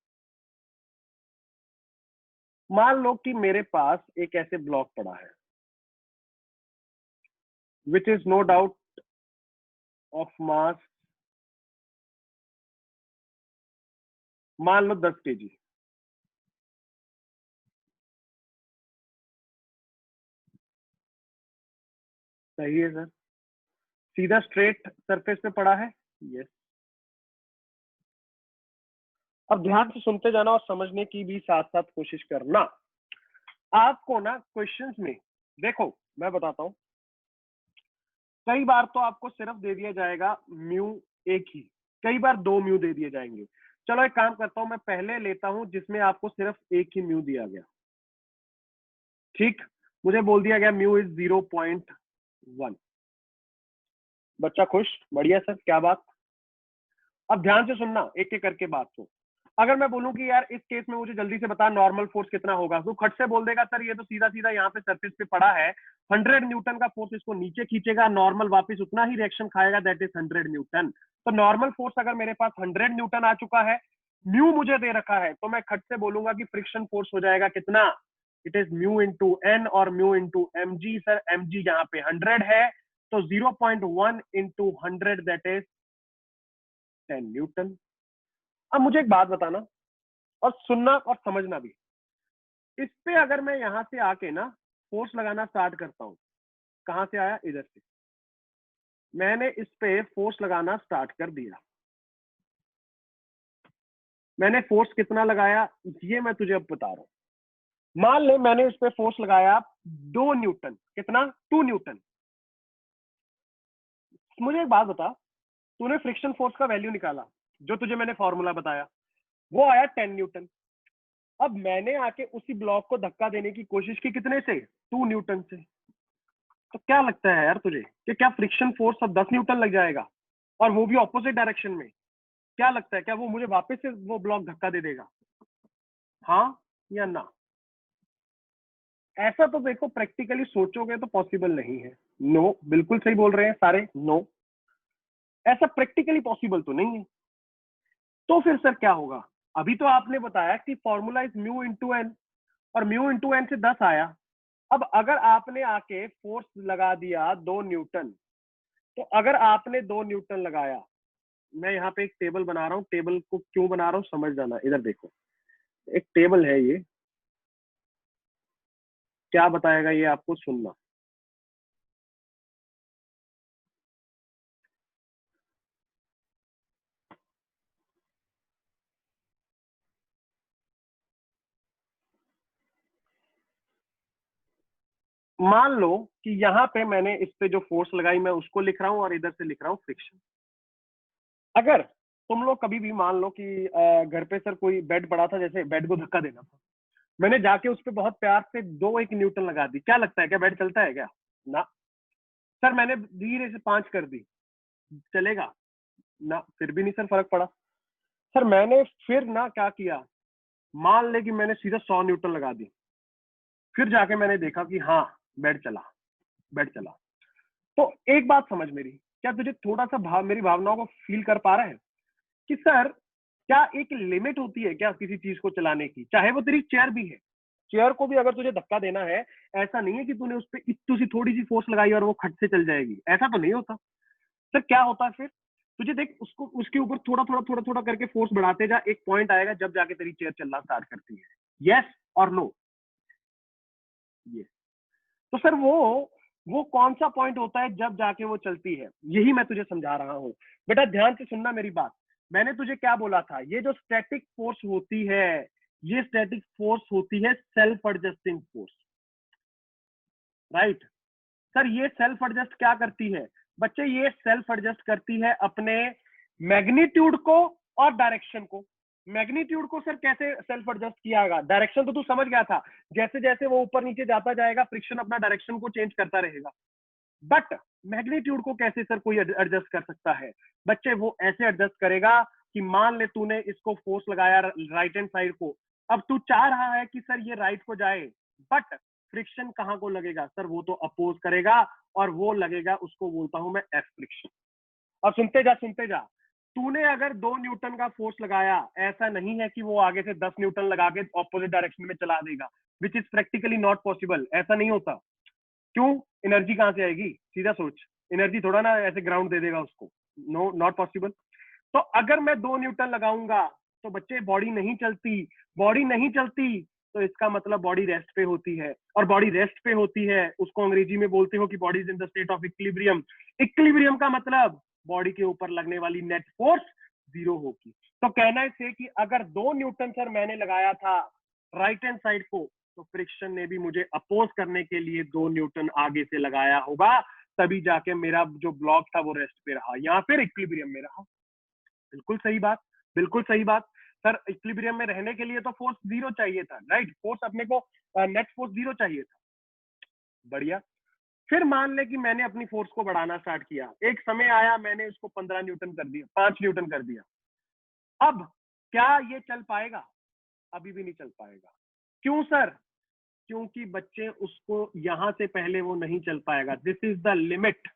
Speaker 1: मान लो कि मेरे पास एक ऐसे ब्लॉक पड़ा है which is no doubt of mass, मान लो 10 kg। सही है सर, सीधा स्ट्रेट सरफेस पे पड़ा है। यस। अब ध्यान से सुनते जाना और समझने की भी साथ साथ कोशिश करना। आपको ना क्वेश्चंस में देखो, मैं बताता हूं, कई बार तो आपको सिर्फ दे दिया जाएगा म्यू एक ही, कई बार 2 म्यू दे दिए जाएंगे। चलो एक काम करता हूं, मैं पहले लेता हूं जिसमें आपको सिर्फ एक ही म्यू दिया गया। ठीक, मुझे बोल दिया गया म्यू इज 0.1। बच्चा खुश, बढ़िया सर, क्या बात। अब ध्यान से सुनना एक एक करके बात को। अगर मैं बोलूं कि यार इस केस में मुझे जल्दी से बता नॉर्मल फोर्स कितना होगा, तो खट से बोल देगा सर ये तो सीधा सीधा यहाँ पे सरफेस पे पड़ा है, 100 न्यूटन का फोर्स इसको नीचे खींचेगा, नॉर्मल वापस उतना ही रिएक्शन खाएगा, दैट इज 100 न्यूटन। तो नॉर्मल फोर्स अगर मेरे पास 100 न्यूटन आ चुका है, म्यू मुझे दे रखा है, तो मैं खट से बोलूंगा कि फ्रिक्शन फोर्स हो जाएगा कितना, it is mu into N और mu into M G. Sir M G यहाँ पे 100 है, तो 0.1 इंटू 100 दैट इज 10 न्यूटन। अब मुझे एक बात बताना और सुनना और समझना भी, इस पे अगर मैं यहां से आके ना फोर्स लगाना स्टार्ट करता हूं, कहां से आया, इधर से, मैंने इस पे फोर्स लगाना स्टार्ट कर दिया। मैंने फोर्स कितना लगाया ये मैं तुझे अब बता रहा हूं। मान ले मैंने इस पे फोर्स लगाया 2 न्यूटन, कितना, 2 न्यूटन। मुझे एक बात बता, तूने फ्रिक्शन फोर्स का वैल्यू निकाला, जो तुझे मैंने फॉर्मूला बताया, वो आया 10 न्यूटन। अब मैंने आके उसी ब्लॉक को धक्का देने की कोशिश की, कितने से, 2 न्यूटन से। तो क्या लगता है यार तुझे कि क्या फ्रिक्शन फोर्स अब 10 न्यूटन लग जाएगा, और वो भी ऑपोजिट डायरेक्शन में। क्या लगता है, क्या वो मुझे वापस से वो ब्लॉक धक्का दे देगा, हाँ या ना। ऐसा तो देखो प्रैक्टिकली सोचोगे तो पॉसिबल नहीं है। नो, बिल्कुल सही बोल रहे हैं सारे, नो, ऐसा प्रैक्टिकली पॉसिबल तो नहीं है। तो फिर सर क्या होगा, अभी तो आपने बताया कि formula is mu into N, और म्यू इंटू एन से 10 आया। अब अगर आपने आके फोर्स लगा दिया 2 न्यूटन, तो अगर आपने 2 न्यूटन लगाया, मैं यहाँ पे एक टेबल बना रहा हूँ, टेबल को क्यों बना रहा हूँ समझ जाना। इधर देखो, एक टेबल है ये, क्या बताएगा ये आपको सुनना। मान लो कि यहाँ पे मैंने इस पे जो फोर्स लगाई मैं उसको लिख रहा हूँ, और इधर से लिख रहा हूँ फ्रिक्शन। अगर तुम लोग कभी भी मान लो कि घर पे सर कोई बेड पड़ा था, जैसे बेड को धक्का देना था, मैंने जाके उस पर बहुत प्यार से 2-1 न्यूटन लगा दी, क्या लगता है क्या बेड चलता है क्या, ना। सर मैंने धीरे से 5 कर दी, चलेगा ना, फिर भी नहीं सर फर्क पड़ा। सर मैंने फिर ना क्या किया, मान ले कि मैंने सीधा 100 न्यूटन लगा दी, फिर जाके मैंने देखा कि हाँ बेड चला, बेड चला। तो एक बात समझ मेरी, क्या तुझे थोड़ा सा मेरी भावनाओं को फील कर पा रहा है कि सर क्या एक लिमिट होती है क्या किसी चीज को चलाने की? चाहे वो तेरी चेयर भी है, चेयर को भी अगर तुझे धक्का देना है, ऐसा नहीं है कि तूने उस पर इतनी सी थोड़ी सी फोर्स लगाई और वो खट से चल जाएगी, ऐसा तो नहीं होता। सर क्या होता है फिर? तुझे देख, उसको उसके ऊपर थोड़ा थोड़ा थोड़ा थोड़ा करके फोर्स बढ़ाते जा, एक पॉइंट आएगा जब जाके तेरी चेयर चलना स्टार्ट करती है। यस और नो? ये तो सर वो कौन सा पॉइंट होता है जब जाके वो चलती है? यही मैं तुझे समझा रहा हूं। बेटा ध्यान से सुनना मेरी बात। मैंने तुझे क्या बोला था? ये जो स्टैटिक फोर्स होती है, ये स्टैटिक फोर्स होती है self adjusting force, right? Sir ये सेल्फ एडजस्ट क्या करती है बच्चे? ये सेल्फ एडजस्ट करती है अपने मैग्नीट्यूड को और डायरेक्शन को। मैग्नीट्यूड को सर कैसे सेल्फ एडजस्ट किया? डायरेक्शन तो तू समझ गया था, जैसे जैसे वो ऊपर नीचे जाता जाएगा फ्रिक्शन अपना डायरेक्शन को चेंज करता रहेगा। बट मैग्नीट्यूड को कैसे सर कोई एडजस्ट कर सकता है? बच्चे वो ऐसे एडजस्ट करेगा कि मान ले तूने इसको फोर्स लगाया राइट हैंड साइड को, अब तू चाह रहा है कि सर ये राइट को जाए, बट फ्रिक्शन कहां को लगेगा सर? वो तो अपोज करेगा और वो लगेगा, उसको बोलता हूं मैं एफ फ्रिक्शन। और सुनते जा सुनते जा, तूने अगर 2 न्यूटन का फोर्स लगाया, ऐसा नहीं है कि वो आगे से 10 न्यूटन लगा के ऑपोजिट डायरेक्शन में चला देगा, which is practically not possible. ऐसा नहीं होता। क्यों? एनर्जी कहां से आएगी? सीधा सोच, एनर्जी थोड़ा ना ऐसे ग्राउंड दे देगा उसको। No, not possible. तो अगर मैं 2 न्यूटन लगाऊंगा तो बच्चे बॉडी नहीं चलती। बॉडी नहीं चलती तो इसका मतलब बॉडी रेस्ट पे होती है, और बॉडी रेस्ट पे होती है उसको अंग्रेजी में बोलते हो कि body is in the state of equilibrium. Equilibrium का मतलब बॉडी के ऊपर लगने वाली नेट फोर्स 0 होगी। तो कहना से कि अगर 2 न्यूटन सर मैंने लगाया था राइट हैंड साइड को, तो फ्रिक्शन ने भी मुझे अपोज करने के लिए 2 न्यूटन आगे से लगाया होगा, तभी जाके मेरा जो ब्लॉक था वो रेस्ट पे रहा या फिर इक्विलिब्रियम में रहा। बिल्कुल सही बात, बिल्कुल सही बात। सर इक्विलिब्रियम में रहने के लिए तो फोर्स 0 चाहिए था, राइट? फोर्स अपने को नेट फोर्स 0 चाहिए था। बढ़िया। फिर मान ले कि मैंने अपनी फोर्स को बढ़ाना स्टार्ट किया, एक समय आया मैंने इसको 15 न्यूटन कर दिया, 5 न्यूटन कर दिया। अब क्या ये चल पाएगा? अभी भी नहीं चल पाएगा। क्यों सर? क्योंकि बच्चे उसको यहां से पहले वो नहीं चल पाएगा। This is the limit.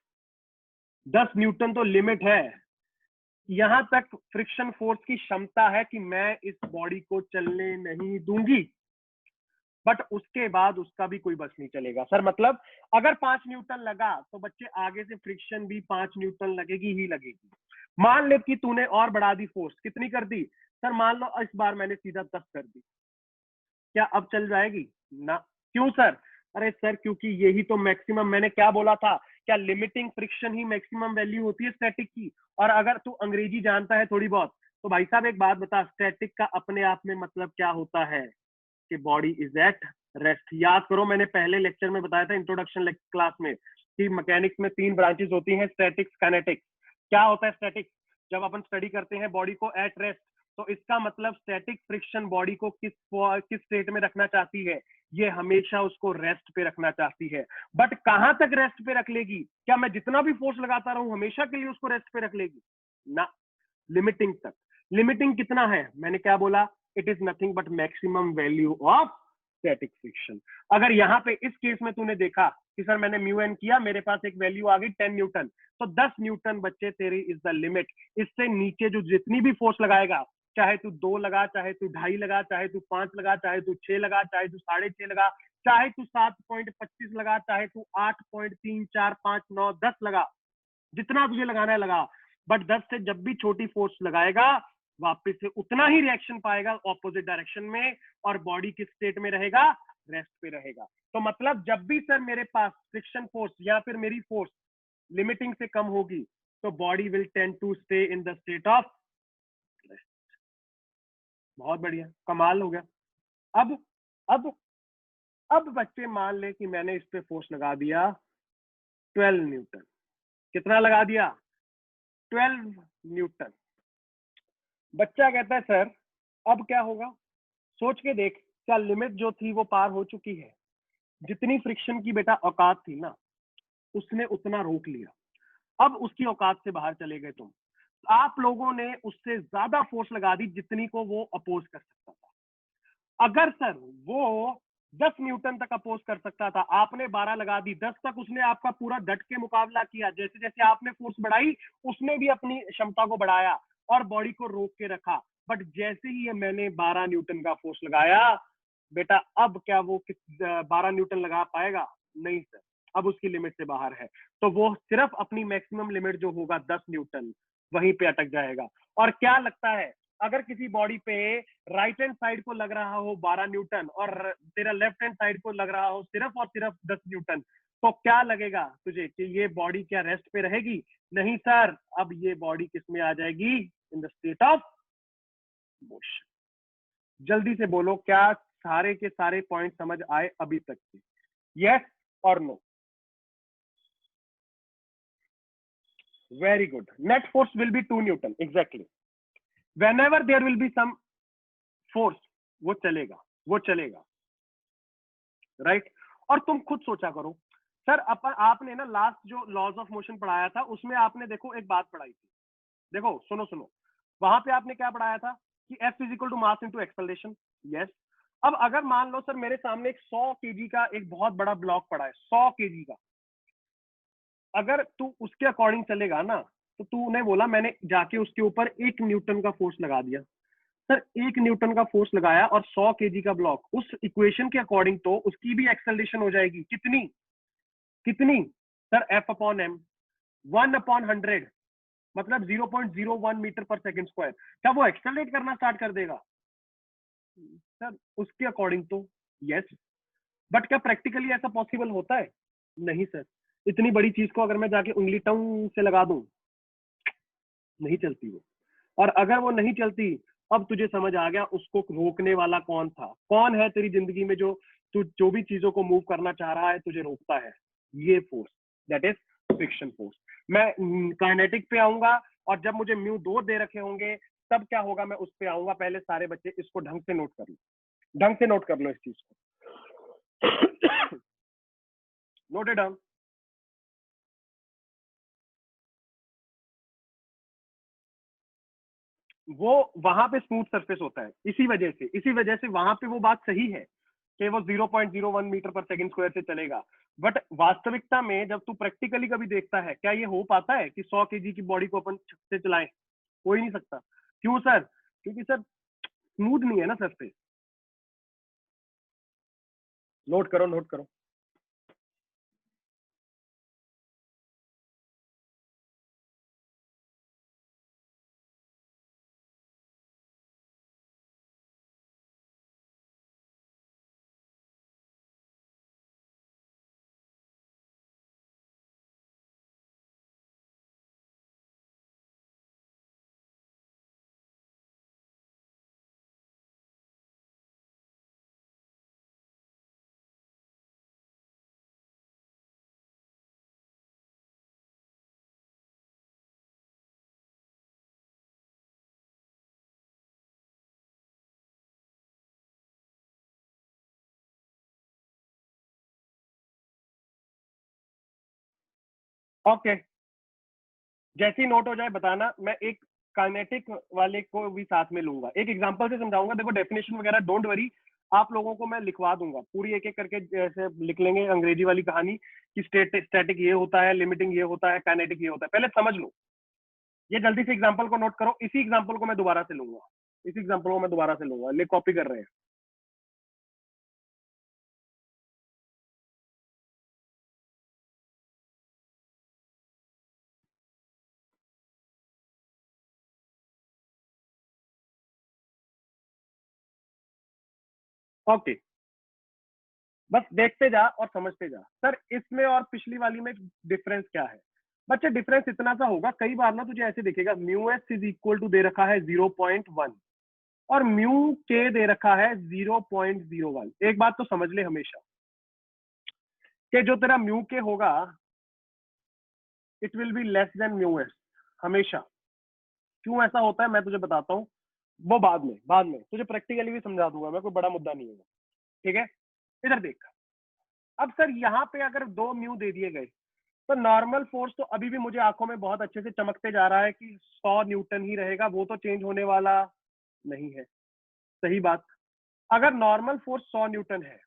Speaker 1: 10 Newton तो लिमिट है। यहां तक फ्रिक्शन फोर्स की क्षमता है कि मैं इस बॉडी को चलने नहीं दूंगी, बट उसके बाद उसका भी कोई बस नहीं चलेगा। सर मतलब अगर 5 न्यूटन लगा तो बच्चे आगे से फ्रिक्शन भी 5 न्यूटन लगेगी ही लगेगी। मान ले कि तूने और बढ़ा दी फोर्स, कितनी कर दी? सर मान लो इस बार मैंने सीधा 10 कर दी, क्या अब चल जाएगी? ना। क्यों सर? अरे सर क्योंकि यही तो मैक्सिमम, मैंने क्या बोला था? क्या लिमिटिंग फ्रिक्शन ही मैक्सिमम वैल्यू होती है स्टैटिक की? और अगर तू अंग्रेजी जानता है थोड़ी बहुत, तो भाई साहब एक बात बता, स्टैटिक का अपने आप में मतलब क्या होता है? कि बॉडी इज एट रेस्ट। याद करो मैंने पहले लेक्चर में बताया था इंट्रोडक्शन क्लास में कि मैकेनिक्स में 3 ब्रांचेस होती हैं, स्टैटिक्स, काइनेटिक्स। क्या होता है स्टैटिक्स? जब अपन स्टडी करते हैं बॉडी को एट रेस्ट, तो इसका मतलब स्टैटिक फ्रिक्शन बॉडी को किस स्टेट में रखना चाहती है? ये हमेशा उसको रेस्ट पे रखना चाहती है। बट कहां तक रेस्ट पे रख लेगी? क्या मैं जितना भी फोर्स लगाता रहूं हमेशा के लिए उसको रेस्ट पे रख लेगी? ना, लिमिटिंग तक। लिमिटिंग कितना है? मैंने क्या बोला? It is nothing but maximum value of static friction. अगर यहाँ पे इस केस में तूने देखा कि सर मैंने म्यू एन किया, मेरे पास एक वैल्यू आ गई 10 न्यूटन, तो 10 न्यूटन बच्चे तेरी इज द लिमिट। इससे नीचे जो जितनी भी फोर्स लगाएगा, चाहे तू 2 लगा, चाहे तू 2.5 लगा, चाहे तू 5 लगा, चाहे तू 6 लगा, चाहे तू 6.5 लगा, चाहे तू 7.25 लगा, चाहे तू 8.345 9 10 लगा, जितना तुझे लगाना है लगा, बट 10 से जब भी छोटी फोर्स लगाएगा वापस से उतना ही रिएक्शन पाएगा ऑपोजिट डायरेक्शन में, और बॉडी किस स्टेट में रहेगा? रेस्ट पे रहेगा। तो मतलब जब भी सर मेरे पास फ्रिक्शन फोर्स या फिर मेरी फोर्स लिमिटिंग से कम होगी, तो body will tend to stay in the state of rest. बहुत बढ़िया, कमाल हो गया। अब अब अब बच्चे मान ले कि मैंने इस पे फोर्स लगा दिया 12 न्यूटन। कितना लगा दिया? 12 न्यूटन। बच्चा कहता है सर अब क्या होगा? सोच के देख, क्या लिमिट जो थी वो पार हो चुकी है? जितनी फ्रिक्शन की बेटा औकात थी ना, उसने उतना रोक लिया। अब उसकी औकात से बाहर चले गए तुम। आप लोगों ने उससे ज्यादा फोर्स लगा दी जितनी को वो अपोज कर सकता था। अगर सर वो 10 न्यूटन तक अपोज कर सकता था, आपने 12 लगा दी, 10 तक उसने आपका पूरा डट के मुकाबला किया। जैसे जैसे आपने फोर्स बढ़ाई, उसने भी अपनी क्षमता को बढ़ाया और बॉडी को रोक के रखा। बट जैसे ही मैंने 12 न्यूटन का फोर्स लगाया बेटा, अब क्या वो 12 न्यूटन लगा पाएगा? नहीं सर, अब उसकी लिमिट से बाहर है। तो वो सिर्फ अपनी मैक्सिमम लिमिट जो होगा 10 न्यूटन वहीं पे अटक जाएगा। और क्या लगता है, अगर किसी बॉडी पे राइट हैंड साइड को लग रहा हो 12 न्यूटन और तेरा लेफ्ट हैंड साइड को लग रहा हो सिर्फ और सिर्फ 10 न्यूटन, तो क्या लगेगा तुझे कि ये बॉडी क्या रेस्ट पे रहेगी? नहीं सर, अब ये बॉडी किस में आ जाएगी? इन द स्टेट ऑफ मोशन। जल्दी से बोलो, क्या सारे के सारे पॉइंट समझ आए अभी तक के? यस और no? Very good. Net force will be 2 newton exactly. whenever there will be some force, वो चलेगा, वो चलेगा, राइट? और तुम खुद सोचा करो सर, आपने ना लास्ट जो लॉज ऑफ मोशन पढ़ाया था उसमें आपने देखो एक बात पढ़ाई थी, देखो सुनो सुनो, वहां पे आपने क्या पढ़ाया था कि F is equal to mass into acceleration. Yes. अब अगर मान लो सर मेरे सामने एक 100 केजी का एक बहुत बड़ा ब्लॉक पड़ा है, 100 केजी का, अगर तू उसके अकॉर्डिंग चलेगा ना, तो तूने बोला मैंने जाके उसके ऊपर 1 न्यूटन का फोर्स लगा दिया। सर 1 न्यूटन का फोर्स लगाया और 100 केजी का ब्लॉक, उस इक्वेशन के अकॉर्डिंग तो उसकी भी एक्सेलरेशन हो जाएगी। कितनी कितनी? Sir F upon M, 1 upon 100, मतलब 0.01 मीटर पर सेकंड स्क्वायर। क्या वो एक्सेलरेट करना स्टार्ट कर देगा? सर उसके अकॉर्डिंग तो यस, बट क्या प्रैक्टिकली ऐसा पॉसिबल होता है? नहीं सर। इतनी बड़ी चीज को अगर मैं जाके उंगली टंग से लगा दूं, नहीं चलती वो। और अगर वो नहीं चलती, अब तुझे समझ आ गया उसको रोकने वाला कौन था। कौन है तेरी जिंदगी में जो तू जो भी चीजों को मूव करना चाह रहा है तुझे रोकता है? ये force, that is friction force. मैं काइनेटिक पे आऊंगा और जब मुझे म्यू 2 दे रखे होंगे तब क्या होगा, मैं उस पे आऊंगा। पहले सारे बच्चे इसको ढंग से नोट कर लो, ढंग से नोट कर लो इस चीज को। Noted down. वो वहां पे स्मूथ सरफेस होता है, इसी वजह से वहां पे वो बात सही है कि वो 0.01 मीटर पर सेकंड स्क्वायर से चलेगा। बट वास्तविकता में जब तू प्रैक्टिकली कभी देखता है, क्या ये हो पाता है कि 100 केजी की बॉडी को अपन छत से चलाएं? हो ही नहीं सकता। क्यों सर? क्योंकि सर स्मूथ नहीं है ना सरफेस। नोट करो, नोट करो। ओके, जैसे ही नोट हो जाए बताना, मैं एक काइनेटिक वाले को भी साथ में लूंगा, एक एग्जांपल से समझाऊंगा। देखो डेफिनेशन वगैरह डोंट वरी, आप लोगों को मैं लिखवा दूंगा पूरी, एक एक करके जैसे लिख लेंगे अंग्रेजी वाली कहानी कि स्टैटिक ये होता है, लिमिटिंग ये होता है, काइनेटिक ये होता है। पहले समझ लो, ये जल्दी से एग्जांपल को नोट करो। इसी एग्जांपल को मैं दोबारा से लूंगा, इसी एग्जांपल को मैं दोबारा से लूंगा, ले कॉपी कर रहे हैं। ओके, बस देखते जा और समझते जा। सर इसमें और पिछली वाली में डिफरेंस क्या है? बच्चे डिफरेंस इतना सा होगा, कई बार ना तुझे ऐसे दिखेगा mu S is equal to दे रखा है 0.1 और म्यू के दे रखा है 0.01। एक बात तो समझ ले हमेशा कि जो तेरा म्यू के होगा it will be less than mu S हमेशा। क्यों ऐसा होता है मैं तुझे बताता हूँ, वो बाद में तुझे प्रैक्टिकली भी समझा दूंगा मैं, कोई बड़ा मुद्दा नहीं होगा। ठीक है, इधर देख। अब सर यहाँ पे अगर 2 म्यू दे दिए गए तो नॉर्मल फोर्स तो अभी भी मुझे आंखों में बहुत अच्छे से चमकते जा रहा है कि 100 न्यूटन ही रहेगा, वो तो चेंज होने वाला नहीं है। सही बात। अगर नॉर्मल फोर्स 100 न्यूटन है,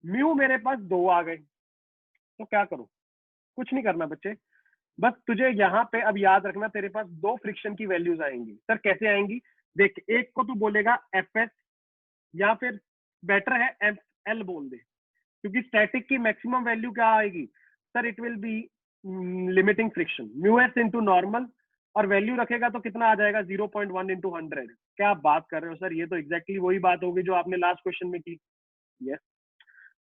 Speaker 1: म्यू मेरे पास 2 आ गए, तो क्या करूं? कुछ नहीं करना बच्चे, बस तुझे यहाँ पे अब याद रखना तेरे पास 2 फ्रिक्शन की वैल्यूज आएंगी। सर कैसे आएंगी? देख, एक को तू बोलेगा एफएस या फिर बेटर है एफएल बोल दे, क्योंकि स्टैटिक की मैक्सिमम वैल्यू क्या आएगी sir, it will be limiting friction mu S into normal, और वैल्यू रखेगा तो कितना आ जाएगा 0.1 इंटू 100। क्या आप बात कर रहे हो सर, ये तो एग्जैक्टली वही बात होगी जो आपने लास्ट क्वेश्चन में की। यस,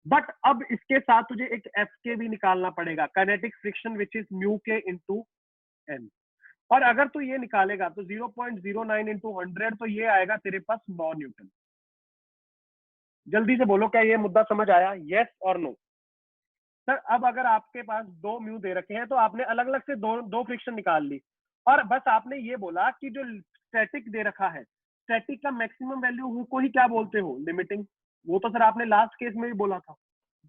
Speaker 1: बट अब इसके साथ तुझे एक एफ के भी निकालना पड़ेगा, kinetic friction which is mu के इंटू एन, और अगर तू ये निकालेगा तो 0.09 इंटू 100 तो ये आएगा तेरे पास 9 न्यूटन। जल्दी से बोलो, क्या ये मुद्दा समझ आया, यस और नो? सर अब अगर आपके पास दो म्यू दे रखे हैं तो आपने अलग अलग से दो दो फ्रिक्शन निकाल ली, और बस आपने ये बोला कि जो स्टैटिक दे रखा है, स्टैटिक का मैक्सिमम वैल्यू को ही क्या बोलते हो, लिमिटिंग। वो तो सर आपने लास्ट केस में भी बोला था।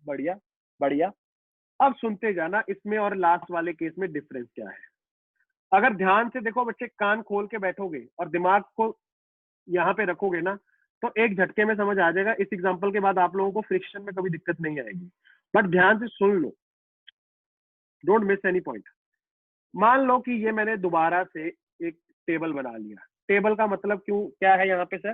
Speaker 1: बढ़िया बढ़िया। अब सुनते जाना इसमें और लास्ट वाले केस में डिफरेंस क्या है। अगर ध्यान से देखो बच्चे, कान खोल के बैठोगे और दिमाग को यहाँ पे रखोगे ना, तो एक झटके में समझ आ जाएगा। इस एग्जांपल के बाद आप लोगों को फ्रिक्शन में कभी दिक्कत नहीं आएगी, बट ध्यान से सुन लो, डोंट मिस एनी पॉइंट। मान लो कि ये मैंने दोबारा से एक टेबल बना लिया। टेबल का मतलब क्यों क्या है यहाँ पे सर,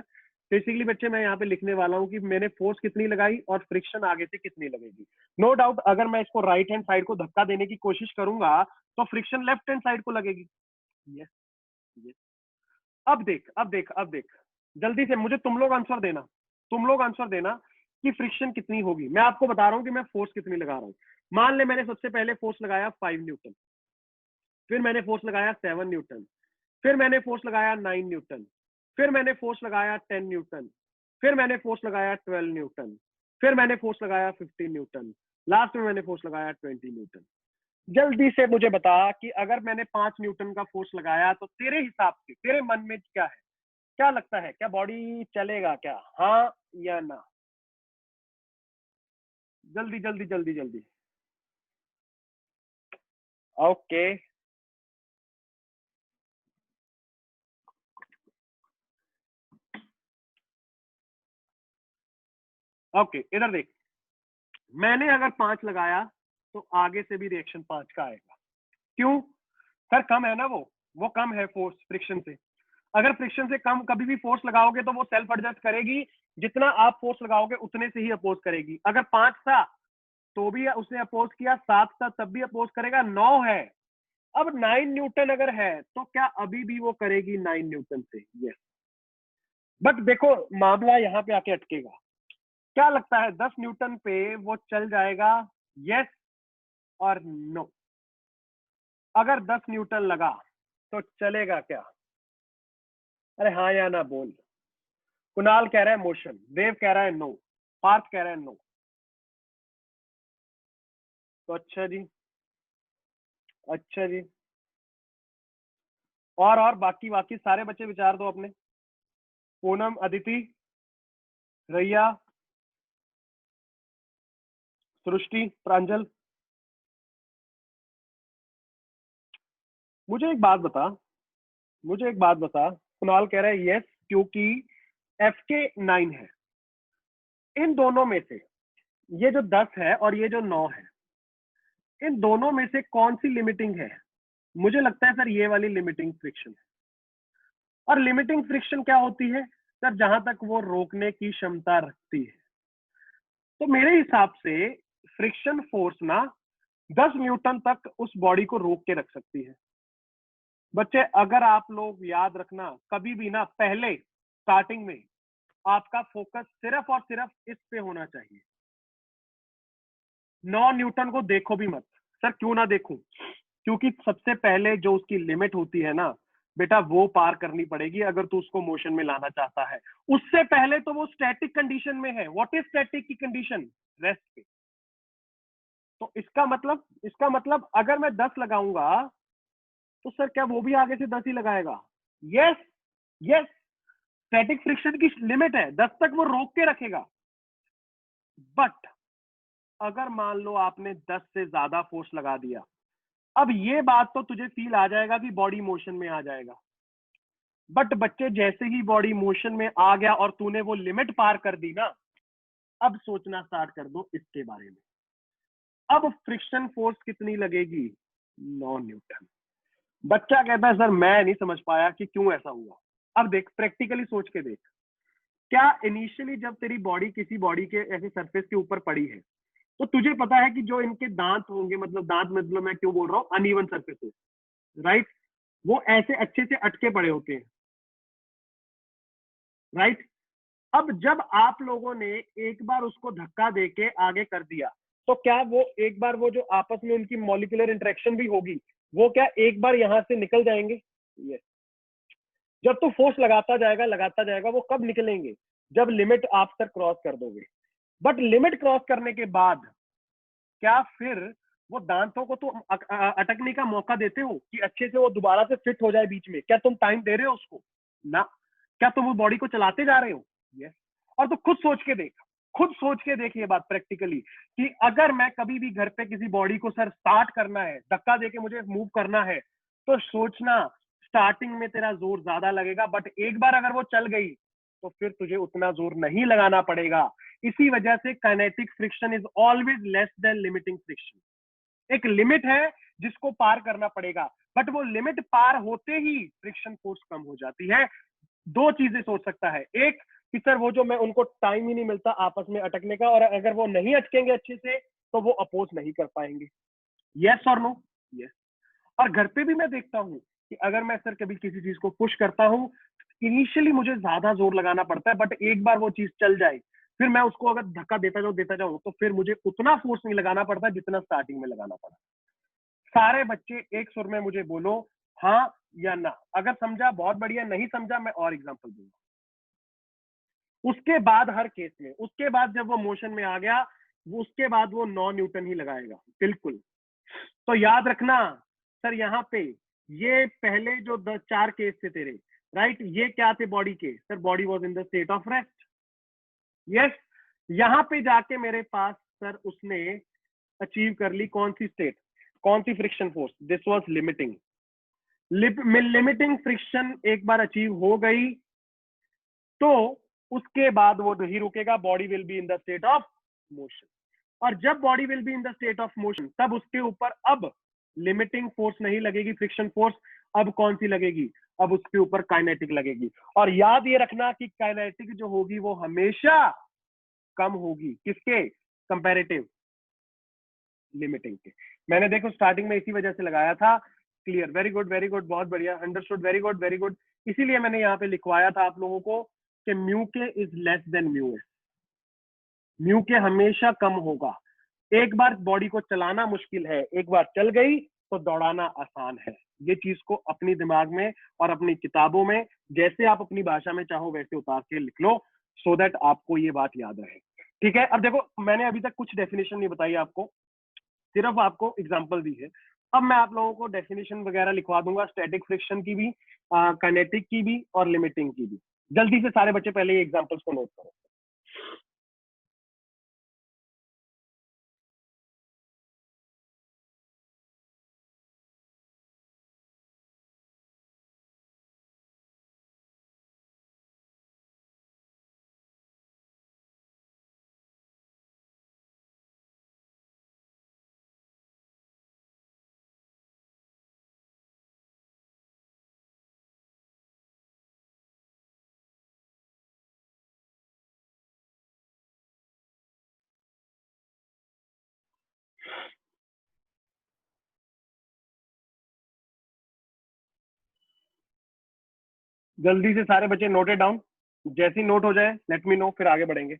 Speaker 1: बेसिकली बच्चे मैं यहाँ पे लिखने वाला हूँ कि मैंने फोर्स कितनी लगाई और फ्रिक्शन आगे से कितनी लगेगी। नो डाउट अगर मैं इसको राइट हैंड साइड को धक्का देने की कोशिश करूंगा तो फ्रिक्शन लेफ्ट हैंड साइड को लगेगी। Yes yes. अब देख जल्दी से मुझे तुम लोग आंसर देना, तुम लोग आंसर देना कि फ्रिक्शन कितनी होगी। मैं आपको बता रहा हूँ कि मैं फोर्स कितनी लगा रहा हूँ। मान ले मैंने सबसे पहले फोर्स लगाया 5 न्यूटन, फिर मैंने फोर्स लगाया 7 न्यूटन, फिर मैंने फोर्स लगाया 9 न्यूटन, फिर मैंने फोर्स लगाया 10 न्यूटन, फिर मैंने फोर्स लगाया 12 न्यूटन, फिर मैंने फोर्स लगाया 15 न्यूटन, लास्ट में मैंने फोर्स लगाया 20 न्यूटन। जल्दी से मुझे बता कि अगर मैंने 5 न्यूटन का फोर्स लगाया तो तेरे हिसाब से तेरे मन में क्या है, क्या लगता है, क्या बॉडी चलेगा क्या, हाँ या ना? जल्दी जल्दी जल्दी जल्दी। ओके ओके, इधर देख, मैंने अगर 5 लगाया तो आगे से भी रिएक्शन 5 का आएगा। क्यों सर, कम है ना वो कम है फोर्स फ्रिक्शन से। अगर फ्रिक्शन से कम कभी भी फोर्स लगाओगे तो वो सेल्फ एडजस्ट करेगी, जितना आप फोर्स लगाओगे उतने से ही अपोज करेगी। अगर 5 था तो भी उसने अपोज किया, 7 था तब भी अपोज करेगा, 9 है, अब 9 न्यूटन अगर है तो क्या अभी भी वो करेगी 9 न्यूटन से? यस। बट देखो मामला यहाँ पे आके अटकेगा। क्या लगता है 10 न्यूटन पे वो चल जाएगा, यस और नो? अगर 10 न्यूटन लगा तो चलेगा क्या? अरे हाँ या ना बोल। कुणाल कह रहा है मोशन, देव कह रहा है नो, पार्थ कह रहा है नो। तो अच्छा जी, अच्छा जी। और बाकी बाकी सारे बच्चे विचार दो अपने। पूनम, अदिति, रैया, सृष्टि, प्रांजल। मुझे एक बात बता, मुझे एक बात बता। कुणाल कह रहा है यस क्योंकि एफ के 9 है। इन दोनों में से ये जो 10 है और ये जो 9 है, इन दोनों में से कौन सी लिमिटिंग है? मुझे लगता है सर ये वाली लिमिटिंग फ्रिक्शन है। और लिमिटिंग फ्रिक्शन क्या होती है सर? जहां तक वो रोकने की क्षमता रखती है। तो मेरे हिसाब से फ्रिक्शन फोर्स ना 10 न्यूटन तक उस बॉडी को रोक के रख सकती है। बच्चे अगर आप लोग याद रखना, कभी भी ना पहले स्टार्टिंग में आपका फोकस सिर्फ और सिर्फ इस पे होना चाहिए। 9 न्यूटन को देखो भी मत। सर क्यों ना देखूं? क्योंकि सबसे पहले जो उसकी लिमिट होती है ना बेटा, वो पार करनी पड़ेगी अगर तू उसको मोशन में लाना चाहता है। उससे पहले तो वो स्टैटिक कंडीशन में है। व्हाट इज स्टैटिक की कंडीशन? रेस्ट पे। तो इसका मतलब अगर मैं 10 लगाऊंगा तो सर क्या वो भी आगे से 10 ही लगाएगा? Yes yes. स्टैटिक फ्रिक्शन की लिमिट है 10 तक, वो रोक के रखेगा। बट अगर मान लो आपने 10 से ज्यादा फोर्स लगा दिया, अब ये बात तो तुझे फील आ जाएगा कि बॉडी मोशन में आ जाएगा। बट बच्चे जैसे ही बॉडी मोशन में आ गया और तूने वो लिमिट पार कर दी ना, अब सोचना स्टार्ट कर दो इसके बारे में। अब फ्रिक्शन फोर्स कितनी लगेगी? 9 न्यूटन। बच्चा कहता है सर मैं नहीं समझ पाया कि क्यों ऐसा हुआ। अब देख, प्रैक्टिकली सोच के देख, क्या इनिशियली जब तेरी बॉडी किसी बॉडी के ऐसे सरफेस के ऊपर पड़ी है, तो तुझे पता है कि जो इनके दांत होंगे, मतलब दांत मतलब मैं क्यों बोल रहा हूँ, अनइवन सरफेसेस, राइट, वो ऐसे अच्छे से अटके पड़े होते हैं, राइट। अब जब आप लोगों ने एक बार उसको धक्का देके आगे कर दिया, तो क्या वो एक बार वो जो आपस में उनकी मॉलिक्यूलर इंटरेक्शन भी होगी, वो क्या एक बार यहां से निकल जाएंगे? ये जब तू फोर्स लगाता जाएगा, वो कब निकलेंगे? जब लिमिट आप तक क्रॉस कर दोगे। बट लिमिट क्रॉस करने के बाद क्या फिर वो दांतों को तो अटकने का मौका देते हो कि अच्छे से वो दोबारा से फिट हो जाए बीच में? क्या तुम टाइम दे रहे हो उसको? ना। क्या तुम उस बॉडी को चलाते जा रहे हो? यस। और तो खुद सोच के देख, खुद सोच के देख ये बात प्रैक्टिकली, कि अगर मैं कभी भी घर पे किसी बॉडी को सर स्टार्ट करना है, धक्का देके मुझे मूव करना है, तो सोचना स्टार्टिंग में तेरा जोर ज्यादा लगेगा, बट एक बार अगर वो चल गई तो फिर तुझे उतना जोर नहीं लगाना पड़ेगा। इसी वजह से kinetic friction is always less than limiting friction. एक लिमिट है जिसको पार करना पड़ेगा, बट वो लिमिट पार होते ही फ्रिक्शन फोर्स कम हो जाती है। दो चीजें सोच सकता है, एक कि सर वो जो मैं उनको टाइम ही नहीं मिलता आपस में अटकने का, और अगर वो नहीं अटकेंगे अच्छे से तो वो अपोज नहीं कर पाएंगे। यस और नो? यस। और घर पे भी मैं देखता हूँ कि अगर मैं सर कभी किसी चीज को पुश करता हूँ, इनिशियली मुझे ज्यादा जोर लगाना पड़ता है, बट एक बार वो चीज चल जाए, फिर मैं उसको अगर धक्का देता जाऊं तो फिर मुझे उतना फोर्स नहीं लगाना पड़ता जितना स्टार्टिंग में लगाना पड़ा। सारे बच्चे एक सुर में मुझे बोलो हाँ या ना। अगर समझा बहुत बढ़िया, नहीं समझा मैं और एग्जांपल दूंगा। उसके बाद हर केस में, उसके बाद जब वो मोशन में आ गया, वो उसके बाद वो 9 न्यूटन ही लगाएगा, बिल्कुल। तो याद रखना सर, यहाँ पे ये पहले जो 4 केस थे तेरे, राइट, ये क्या थे बॉडी के? Sir body was in the state of rest. Yes. यहाँ पे जाके मेरे पास सर उसने अचीव कर ली कौन सी स्टेट, कौन सी friction force? This was limiting. Limiting friction एक बार अचीव हो गई तो उसके बाद वो नहीं रुकेगा, body will be in the state of motion. और जब body will be in the state of motion, तब उसके ऊपर अब लिमिटिंग फोर्स नहीं लगेगी, फ्रिक्शन फोर्स। अब कौन सी लगेगी? अब उसके ऊपर काइनेटिक लगेगी। और याद ये रखना कि काइनेटिक जो होगी वो हमेशा कम होगी, किसके कंपैरेटिव? लिमिटिंग के। मैंने देखो स्टार्टिंग में इसी वजह से लगाया था। Clear, very good very good, बहुत बढ़िया, understood, very good very good. इसीलिए मैंने यहाँ पे लिखवाया था आप लोगों को कि म्यू के is less than mu S. Mu के हमेशा कम होगा। एक बार बॉडी को चलाना मुश्किल है, एक बार चल गई तो दौड़ाना आसान है। ये चीज को अपनी दिमाग में और अपनी किताबों में, जैसे आप अपनी भाषा में चाहो वैसे उतार के लिख लो, सो दैट आपको ये बात याद रहे। ठीक है। अब देखो, मैंने अभी तक कुछ डेफिनेशन नहीं बताई आपको, सिर्फ आपको एग्जांपल दी है। अब मैं आप लोगों को डेफिनेशन वगैरह लिखवा दूंगा, स्टैटिक फ्रिक्शन की भी, काइनेटिक की भी और लिमिटिंग की भी। जल्दी से सारे बच्चे पहले ये एग्जांपल्स को नोट करो। जल्दी से सारे बच्चे नोटेड डाउन, जैसे ही नोट हो जाए लेट मी नो, फिर आगे बढ़ेंगे।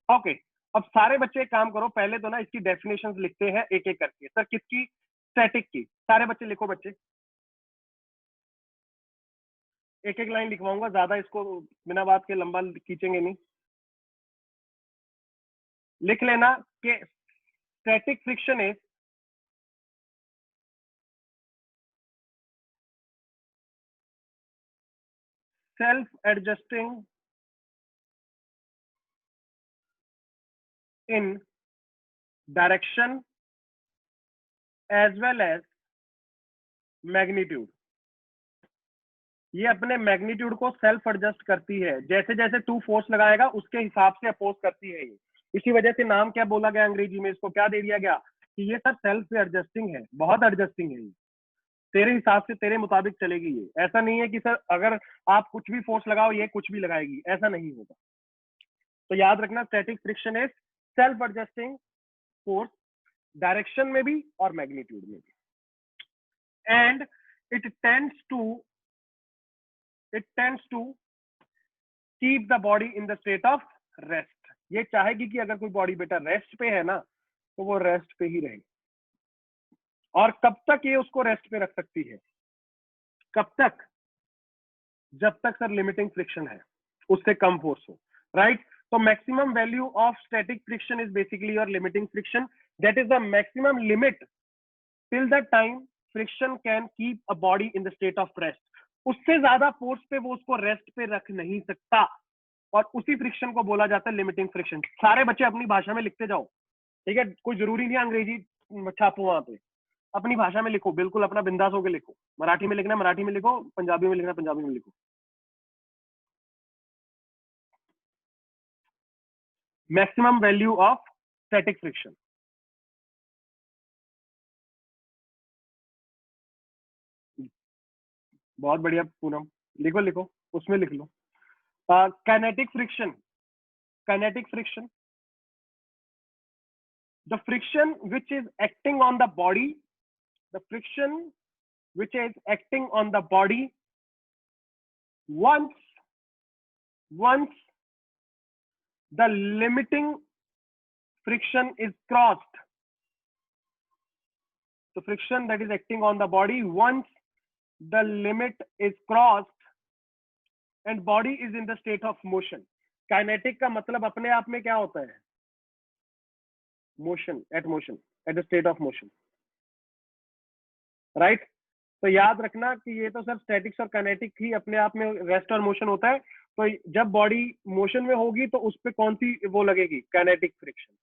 Speaker 1: ओके। अब सारे बच्चे एक काम करो, पहले तो ना इसकी डेफिनेशंस लिखते हैं एक एक करके। सर किसकी? स्टैटिक की। सारे बच्चे लिखो बच्चे, एक एक लाइन लिखवाऊंगा, ज्यादा इसको बिना बात के लंबा खींचेंगे नहीं। लिख लेना कि static friction is self adjusting in direction as well as magnitude. ये अपने मैग्नीट्यूड को सेल्फ एडजस्ट करती है, जैसे जैसे टू फोर्स लगाएगा उसके हिसाब से अपोज करती है ये। इसी वजह से नाम क्या बोला गया अंग्रेजी में, इसको क्या दे दिया गया कि ये सर सेल्फ एडजस्टिंग है, बहुत एडजस्टिंग है ये। तेरे हिसाब से तेरे मुताबिक चलेगी ये। ऐसा नहीं है कि सर अगर आप कुछ भी फोर्स लगाओ ये कुछ भी लगाएगी, ऐसा नहीं होगा। तो याद रखना static friction is self adjusting force, direction में भी और मैग्नीट्यूड में भी, and it tends to keep the body in the state of rest. ये चाहेगी कि अगर कोई बॉडी बेटा रेस्ट पे है ना तो वो रेस्ट पे ही रहे। और कब तक ये उसको रेस्ट पे रख सकती है? कब तक? जब तक सर लिमिटिंग फ्रिक्शन है, उससे कम फोर्स हो, राइट? तो maximum value of static friction is basically your limiting friction, that is the maximum limit till the time friction can keep a body in the state of rest. उससे ज्यादा force पे वो उसको rest पे रख नहीं सकता, और उसी फ्रिक्शन को बोला जाता है लिमिटिंग फ्रिक्शन। सारे बच्चे अपनी भाषा में लिखते जाओ, ठीक है? कोई जरूरी नहीं अंग्रेजी छापो वहां पे, अपनी भाषा में लिखो, बिल्कुल अपना बिंदास होकर लिखो। मराठी में लिखना मराठी में लिखो, पंजाबी में लिखना पंजाबी में लिखो। Maximum value of static friction, बहुत बढ़िया पूनम, लिखो लिखो, उसमें लिख लो। Kinetic friction, kinetic friction, the friction which is acting on the body, the friction which is acting on the body once the limiting friction is crossed, the friction that is acting on the body once the limit is crossed and body is in the state of motion। Kinetic का मतलब अपने आप में क्या होता है? Motion, at the state of motion, right? तो याद रखना कि ये तो सर स्टैटिक्स और काइनेटिक ही अपने आप में रेस्ट और मोशन होता है। तो जब बॉडी मोशन में होगी तो उस पर कौन सी वो लगेगी? Kinetic friction,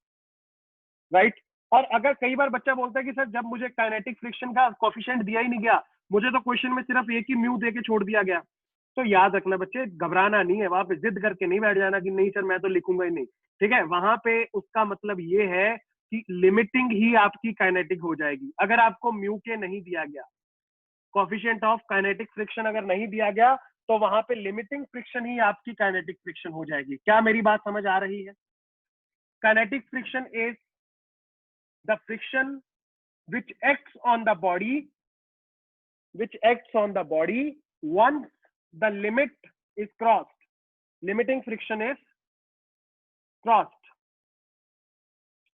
Speaker 1: right? और अगर कई बार बच्चा बोलता है कि सर जब मुझे काइनेटिक फ्रिक्शन का कोफिशिएंट दिया ही नहीं गया, मुझे तो क्वेश्चन में सिर्फ एक ही म्यू दे के छोड़ दिया गया, तो याद रखना बच्चे, घबराना नहीं है, वहां पे जिद करके नहीं बैठ जाना कि नहीं सर मैं तो लिखूंगा ही नहीं, ठीक है? वहां पे उसका मतलब ये है कि लिमिटिंग ही आपकी काइनेटिक हो जाएगी। अगर आपको म्यू के नहीं दिया गया, कोफिशिएंट ऑफ काइनेटिक फ्रिक्शन अगर नहीं दिया गया, तो वहां पे लिमिटिंग फ्रिक्शन ही आपकी काइनेटिक फ्रिक्शन हो जाएगी। क्या मेरी बात समझ आ रही है? Kinetic friction is the friction which acts on the body once the limit is crossed, limiting friction is crossed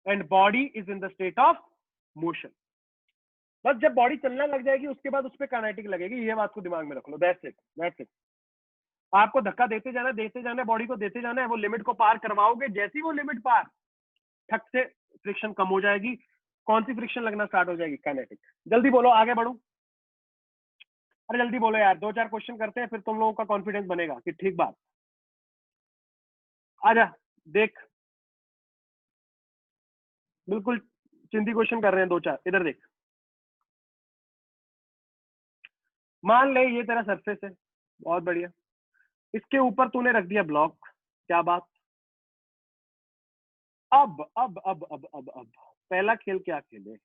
Speaker 1: and body is in the state of motion। बस जब बॉडी चलने लग जाएगी उसके बाद उस पर काइनेटिक लगेगी, ये बात को दिमाग में रख लो। That's it. आपको धक्का देते जाना, बॉडी को देते जाना है, वो लिमिट को पार करवाओगे, जैसे ही वो लिमिट पार, ठक से फ्रिक्शन कम हो जाएगी। कौन सी फ्रिक्शन लगना स्टार्ट हो जाएगी? काइनेटिक। जल्दी बोलो, आगे बढ़ो, अरे जल्दी बोलो यार, 2-4 क्वेश्चन करते हैं फिर तुम लोगों का कॉन्फिडेंस बनेगा कि ठीक बात। आजा देख, बिल्कुल चिंदी क्वेश्चन कर रहे हैं 2-4, इधर देख। मान ले ये तेरा सरफेस है, बहुत बढ़िया, इसके ऊपर तूने रख दिया ब्लॉक, क्या बात। अब पहला खेल क्या खेले?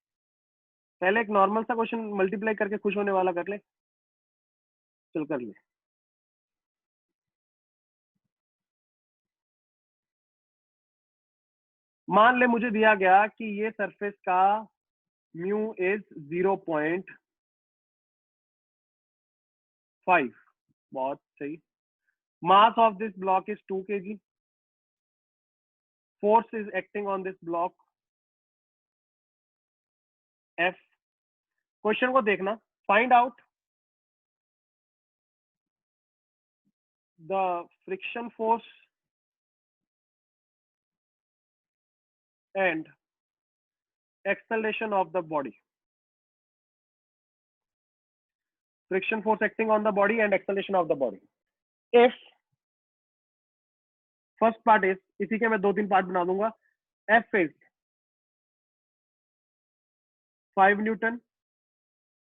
Speaker 1: पहले एक नॉर्मल सा क्वेश्चन मल्टीप्लाई करके खुश होने वाला कर ले, चल कर ले। मान ले मुझे दिया गया कि ये सरफेस का म्यू इज 0.5, बहुत सही। Mass of this block is 2 kg, force is acting on this block F। Question को देखना, find out the friction force and acceleration of the body, friction force acting on the body and acceleration of the body। if first part is, इसी के मैं 2-3 part बना दूंगा। F is 5 Newton,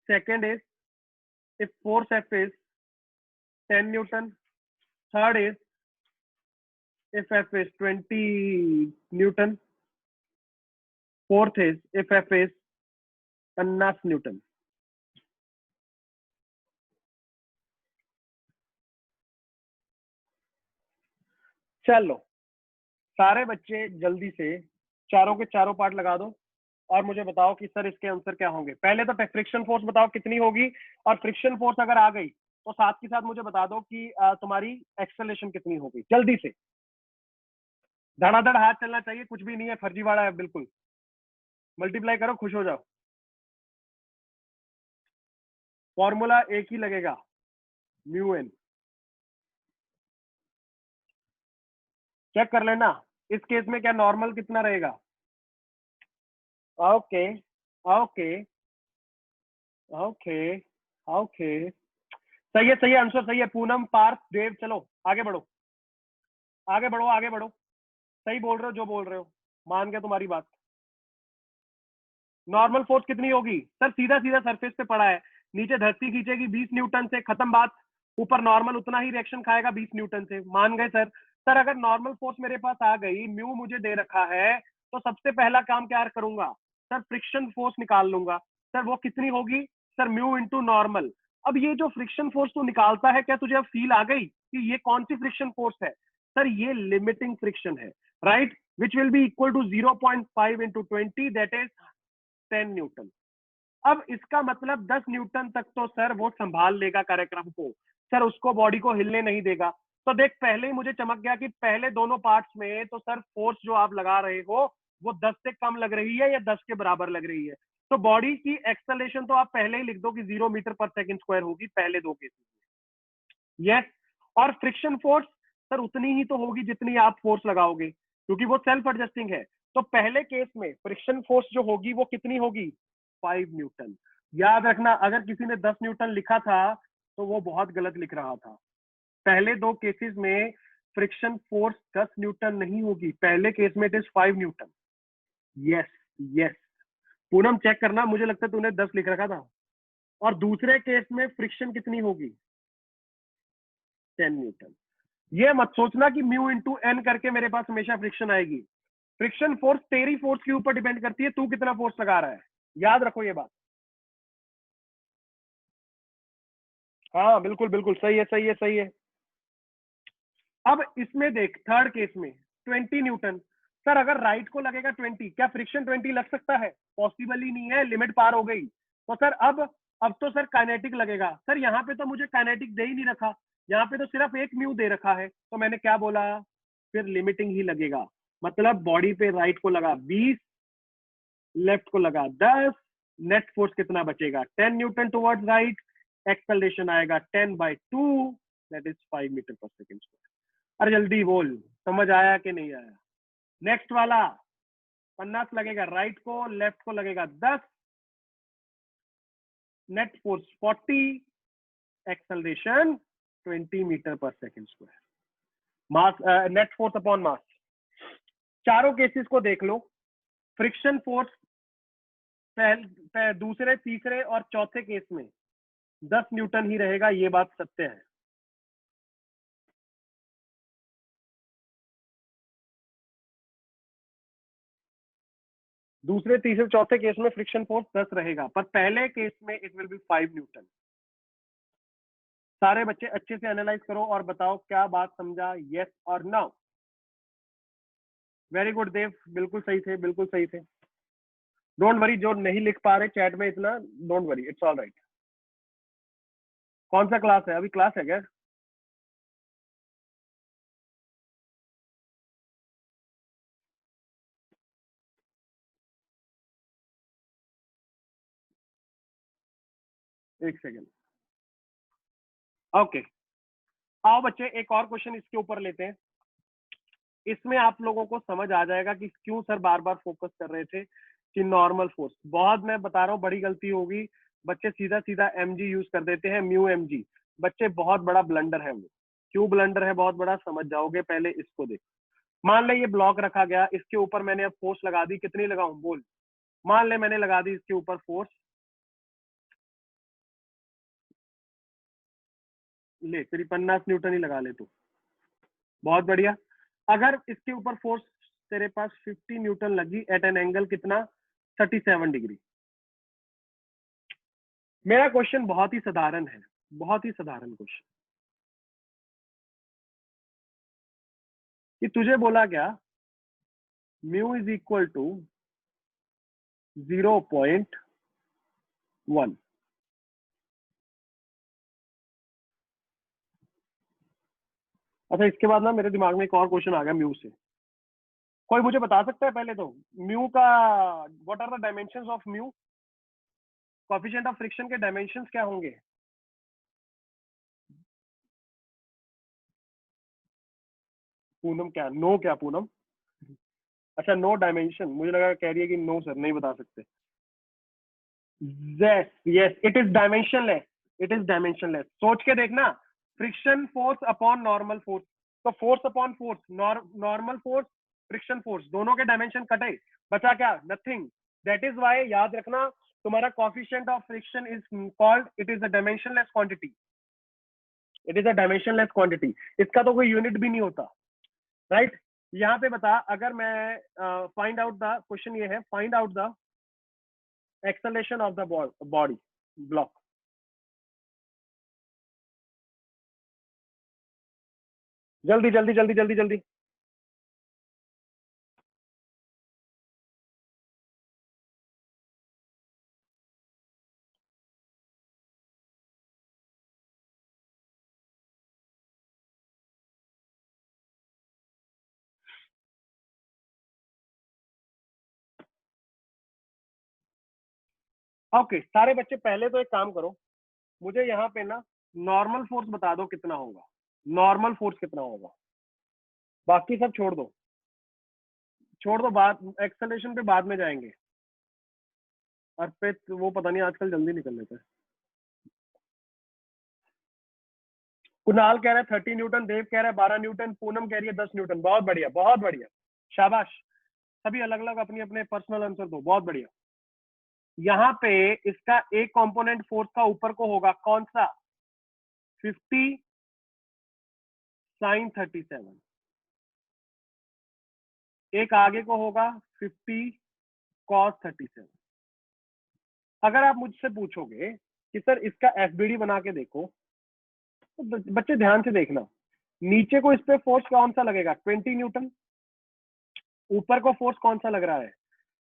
Speaker 1: second is if force F is 10 Newton, third is if F is 20 Newton, fourth is if F is 50 Newton। चलो सारे बच्चे जल्दी से चारों के चारों पार्ट लगा दो और मुझे बताओ कि सर इसके आंसर क्या होंगे। पहले तो फ्रिक्शन फोर्स बताओ कितनी होगी, और फ्रिक्शन फोर्स अगर आ गई तो साथ के साथ मुझे बता दो कि तुम्हारी एक्सेलरेशन कितनी होगी। जल्दी से धड़ाधड़ हाथ चलना चाहिए, कुछ भी नहीं है फर्जीवाड़ा है बिल्कुल। मल्टीप्लाई करो, खुश हो जाओ। फॉर्मूला एक ही लगेगा, म्यू एन। चेक कर लेना इस केस में क्या नॉर्मल कितना रहेगा। ओके ओके ओके ओके, सही है आंसर सही है। पूनम, पार्थ, देव, चलो आगे बढ़ो आगे बढ़ो आगे बढ़ो। सही बोल रहे हो जो बोल रहे हो, मान गया तुम्हारी बात। नॉर्मल फोर्स कितनी होगी सर? सीधा सीधा सरफेस पे पड़ा है, नीचे धरती खींचेगी 20 न्यूटन से, खत्म बात। ऊपर नॉर्मल उतना ही रिएक्शन खाएगा 20 न्यूटन से, मान गए सर। सर अगर नॉर्मल फोर्स मेरे पास आ गई, म्यू मुझे दे रखा है, तो सबसे पहला काम क्या करूंगा सर? फ्रिक्शन फोर्स निकाल लूंगा। सर वो कितनी होगी सर? Mu into normal. अब ये जो फ्रिक्शन फोर्स तू निकालता है, क्या तुझे अब फील आ गई कि ये कौन सी फ्रिक्शन फोर्स है? सर ये लिमिटिंग फ्रिक्शन है, right, which will be equal to 0.5 into 20, that is 10 newton. अब इसका मतलब 10 न्यूटन तक तो सर वो संभाल लेगा कार्यक्रम को, सर उसको बॉडी को हिलने नहीं देगा। तो देख पहले ही मुझे चमक गया कि पहले दोनों पार्ट्स में तो सर फोर्स जो आप लगा रहे हो वो 10 से कम लग रही है या 10 के बराबर लग रही है। तो बॉडी की एक्सेलरेशन तो आप पहले ही लिख दो कि 0 मीटर पर सेकंड स्क्वायर होगी पहले दो केसेस में। यस, और फ्रिक्शन फोर्स सर उतनी ही तो होगी जितनी आप फोर्स लगाओगे, क्योंकि वो सेल्फ एडजस्टिंग है। तो पहले केस में फ्रिक्शन फोर्स जो होगी वो कितनी होगी? 5 न्यूटन। याद रखना, अगर किसी ने 10 न्यूटन लिखा था तो वो बहुत गलत लिख रहा था। पहले दो केसेस में फ्रिक्शन फोर्स 10 न्यूटन नहीं होगी, पहले केस में it is 5 newton. Yes yes, Poonam check करना, मुझे लगता है तूने 10 लिख रखा था। और दूसरे केस में फ्रिक्शन कितनी होगी? 10 न्यूटन। ये मत सोचना कि म्यू इंटू एन करके मेरे पास हमेशा फ्रिक्शन आएगी। फ्रिक्शन फोर्स तेरी फोर्स के ऊपर डिपेंड करती है, तू कितना फोर्स लगा रहा है, याद रखो ये बात। हाँ बिल्कुल बिल्कुल, सही है सही है सही है। अब इसमें देख थर्ड केस में 20 न्यूटन। सर अगर राइट को लगेगा 20, क्या फ्रिक्शन 20 लग सकता है? पॉसिबल ही नहीं है, लिमिट पार हो गई। तो सर अब तो सर काइनेटिक लगेगा। सर यहाँ पे तो मुझे काइनेटिक दे ही नहीं रखा, यहाँ पे तो सिर्फ एक म्यू दे रखा है, तो मैंने क्या बोला? फिर लिमिटिंग ही लगेगा। मतलब बॉडी पे राइट को लगा 20, लेफ्ट को लगा 10, नेट फोर्स कितना बचेगा? 10 न्यूटन टुवर्ड्स राइट, एक्सेलरेशन आएगा 10/2, दैट इज 5 मीटर पर सेकेंड स्क्वायर। अरे जल्दी बोल, समझ आया कि नहीं आया? नेक्स्ट वाला 50 लगेगा राइट को, लेफ्ट को लगेगा 10, नेट फोर्स 40, एक्सेलरेशन 20 मीटर पर सेकेंड स्क्वायर। मास, नेट फोर्स अपॉन मास। चारों केसेस को देख लो, फ्रिक्शन फोर्स दूसरे, तीसरे और चौथे केस में 10 न्यूटन ही रहेगा, ये बात सत्य है। दूसरे, तीसरे, चौथे केस में फ्रिक्शन फोर्स 10 रहेगा, पर पहले केस में इट विल बी 5 न्यूटन। सारे बच्चे अच्छे से एनालाइज करो और बताओ क्या बात समझा, यस और नो। वेरी गुड देव, बिल्कुल सही थे बिल्कुल सही थे। डोंट वरी, जो नहीं लिख पा रहे चैट में इतना, don't worry, it's all right. कौन सा क्लास है? अभी क्लास है क्या? एक सेकेंड, ओके। आओ बच्चे एक और क्वेश्चन इसके ऊपर लेते हैं। इसमें आप लोगों को समझ आ जाएगा कि क्यों सर बार बार फोकस कर रहे थे कि नॉर्मल फोर्स। बहुत, मैं बता रहा हूँ, बड़ी गलती होगी, बच्चे सीधा सीधा mg यूज कर देते हैं, म्यू mg। बच्चे बहुत बड़ा ब्लंडर है वो। क्यों ब्लंडर है बहुत बड़ा, समझ जाओगे, पहले इसको देखो। मान ले ये ब्लॉक रखा गया, इसके ऊपर मैंने अब फोर्स लगा दी, कितनी लगाऊं बोल? मान ले मैंने लगा दी इसके ऊपर फोर्स, ले तेरी 50 न्यूटन ही लगा ले तू, बहुत बढ़िया। अगर इसके ऊपर फोर्स तेरे पास 50 न्यूटन लगी एट एन एंगल कितना? 37 डिग्री। मेरा क्वेश्चन बहुत ही साधारण है, बहुत ही साधारण क्वेश्चन। कि तुझे बोला क्या, म्यू इज इक्वल टू 0.1। अच्छा, इसके बाद ना मेरे दिमाग में एक और क्वेश्चन आ गया म्यू से। कोई मुझे बता सकता है पहले तो म्यू का what are the dimensions of mu? Coefficient of friction के डायमेंशंस क्या होंगे? पूनम क्या नो, क्या पूनम? अच्छा, नो डायमेंशन, मुझे लगा कह रही है कि नो सर नहीं बता सकते। Yes yes, it is dimensionless, it is dimensionless. सोच के देखना, friction force upon normal force, तो force upon force, normal force, friction force, दोनों के डायमेंशन कटे, बचा क्या? नथिंग। दैट इज वाई याद रखना, तुम्हारा coefficient of friction is called, it is a dimensionless quantity, it is a dimensionless quantity. इसका तो कोई यूनिट भी नहीं होता, राइट? यहाँ पे बता, अगर मैं फाइंड आउट द, क्वेश्चन ये है, find out the acceleration of the body block। जल्दी जल्दी जल्दी जल्दी जल्दी। ओके सारे बच्चे, पहले तो एक काम करो, मुझे यहाँ पे ना नॉर्मल फोर्स बता दो कितना होगा, नॉर्मल फोर्स कितना होगा, बाकी सब छोड़ दो, छोड़ दो, बात एक्सेलरेशन पे बाद में जाएंगे। अर्पित वो पता नहीं आजकल जल्दी निकल लेता है। कुणाल कह रहा है 30 न्यूटन, देव कह रहा है 12 न्यूटन, पूनम कह रही है 10 न्यूटन। बहुत बढ़िया बहुत बढ़िया, शाबाश। सभी अलग अलग अपनी अपने पर्सनल आंसर दो, बहुत बढ़िया। यहाँ पे इसका एक कंपोनेंट फोर्स का ऊपर को होगा कौन सा? 50 sin 37। एक आगे को होगा 50 cos 37। अगर आप मुझसे पूछोगे कि सर इसका एफबीडी बना के देखो, तो बच्चे ध्यान से देखना, नीचे को इस पे फोर्स कौन सा लगेगा? 20 न्यूटन। ऊपर को फोर्स कौन सा लग रहा है?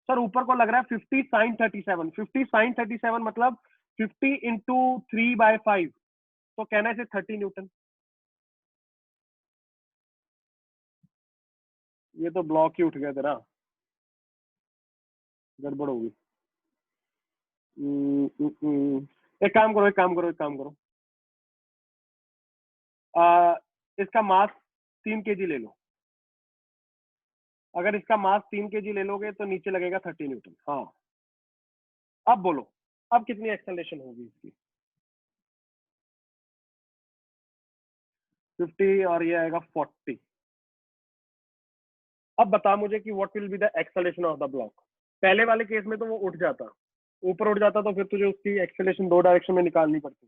Speaker 1: सर ऊपर को लग रहा है 50 sin 37। 50 sin 37 मतलब 50 इंटू 3/5, तो कहना है 30 न्यूटन। ये तो ब्लॉक ही उठ गया तेरा, गड़बड़ होगी। एक काम करो, एक काम करो, एक काम करो, इसका मास 3 kg ले लो। अगर इसका मास 3 kg ले लोगे तो नीचे लगेगा 30 न्यूटन। हाँ, अब बोलो, अब कितनी एक्सेलरेशन होगी इसकी? 50 और ये आएगा 40। अब बता मुझे कि what will be the acceleration of the block. पहले वाले केस में तो वो उठ जाता, ऊपर उठ जाता, तो फिर तुझे उसकी एक्सेलरेशन दो डायरेक्शन में निकालनी पड़ती।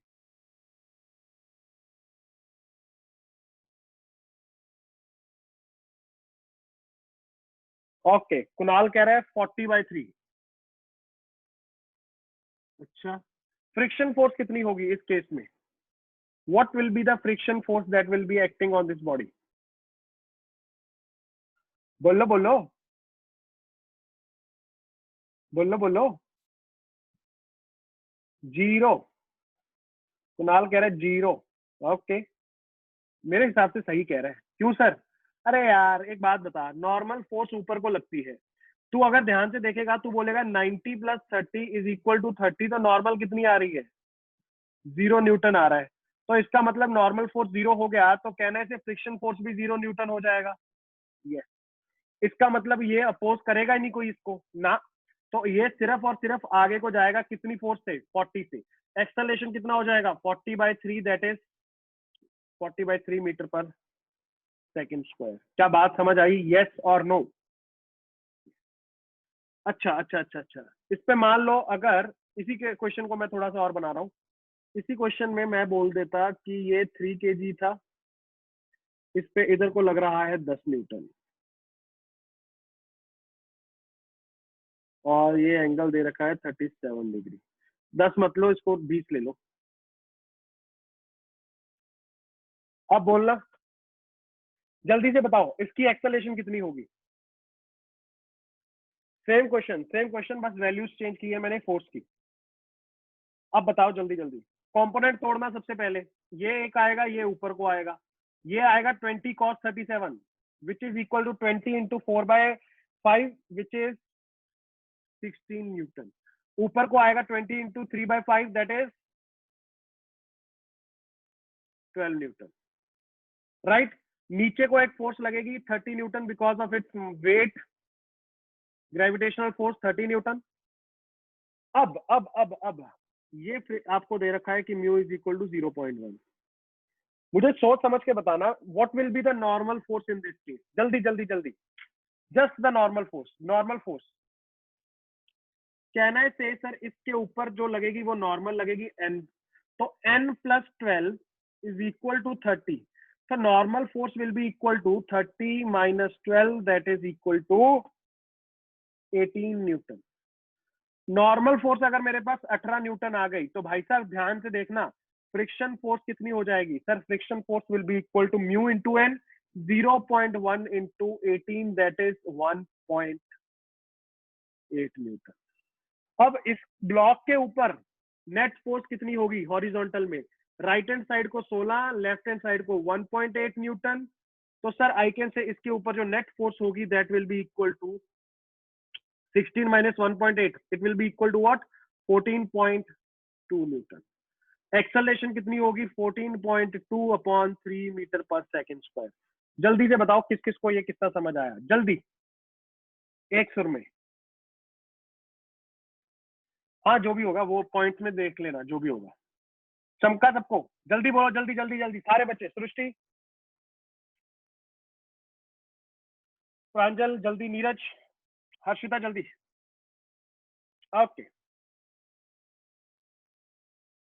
Speaker 1: ओके, कुणाल कह रहा है 40/3। अच्छा, फ्रिक्शन फोर्स कितनी होगी इस केस में? What will be the friction force that will be acting on this body? बोलो बोलो बोलो बोलो। जीरो। कुणाल कह रहा है जीरो। ओके, मेरे हिसाब से सही कह रहा है। क्यों सर? अरे यार एक बात बता, नॉर्मल फोर्स ऊपर को लगती है, तू अगर ध्यान से देखेगा तू बोलेगा 90 + 30 इज इक्वल टू 30, तो नॉर्मल कितनी आ रही है? 0 न्यूटन आ रहा है। तो इसका मतलब नॉर्मल फोर्स 0 हो गया, तो कहने से फ्रिक्शन फोर्स भी 0 न्यूटन हो जाएगा। ये इसका मतलब ये अपोज करेगा ही नहीं कोई इसको ना, तो ये सिर्फ और सिर्फ आगे को जाएगा कितनी फोर्स से? 40 से। एक्सेलरेशन कितना हो जाएगा? 40/3, दैट इज 40/3 मीटर पर सेकंड स्क्वायर। क्या बात समझ आई? यस और नो? अच्छा अच्छा अच्छा अच्छा, इस पे मान लो, अगर इसी के क्वेश्चन को मैं थोड़ा सा और बना रहा हूँ, इसी क्वेश्चन में मैं बोल देता कि ये 3 kg था, इस पे इधर को लग रहा है 10 न्यूटन, और ये एंगल दे रखा है 37 डिग्री। 10 मत लो, इसको 20 ले लो। अब बोलना। जल्दी से बताओ इसकी एक्सेलरेशन कितनी होगी। सेम क्वेश्चन, बस वैल्यूज चेंज की है मैंने फोर्स की। अब बताओ जल्दी जल्दी, कंपोनेंट तोड़ना सबसे पहले। ये एक आएगा, ये ऊपर को आएगा, ये आएगा 20 cos 37 which is equal to 20 into 4/5 which is 16 newton. ऊपर को आएगा 20 into 3/5 that is 12 newton, right. नीचे को एक फोर्स लगेगी 30 newton because of its weight, gravitational force 30 newton. अब ये आपको दे रखा है कि म्यू इज इक्वल टू 0.1। मुझे सोच समझ के बताना what will be the normal force in this case. जल्दी जल्दी जल्दी, जस्ट द नॉर्मल फोर्स। कहना है से सर इसके ऊपर जो लगेगी वो नॉर्मल लगेगी n, तो n plus 12 is equal to 30। so normal force will be equal to 30 minus 12 that is equal to 18 Newton. Normal force अगर मेरे पास 18 न्यूटन आ गई तो भाई साहब ध्यान से देखना फ्रिक्शन फोर्स कितनी हो जाएगी। Sir friction force will be equal to mu into N, 0.1 into 18 that is 1.8 newton. अब इस ब्लॉक के ऊपर नेट फोर्स कितनी होगी हॉरिजॉन्टल में, राइट हैंड साइड को 16, लेफ्ट हैंड साइड को 1.8 न्यूटन। तो सर आई कैन से इसके ऊपर जो नेट फोर्स होगी that will be equal to 16 minus 1.8 it will be equal to what 14.2 Newton. Acceleration कितनी होगी 14.2 अपॉन 3 मीटर पर सेकंड स्क्वायर। जल्दी से बताओ किस किस को ये कितना समझ आया, जल्दी एक सुर में। हाँ जो भी होगा वो पॉइंट्स में देख लेना, जो भी होगा। चमका सबको, जल्दी बोलो, जल्दी जल्दी जल्दी सारे बच्चे। सृष्टि, प्रांजल जल्दी, नीरज, हर्षिता जल्दी। ओके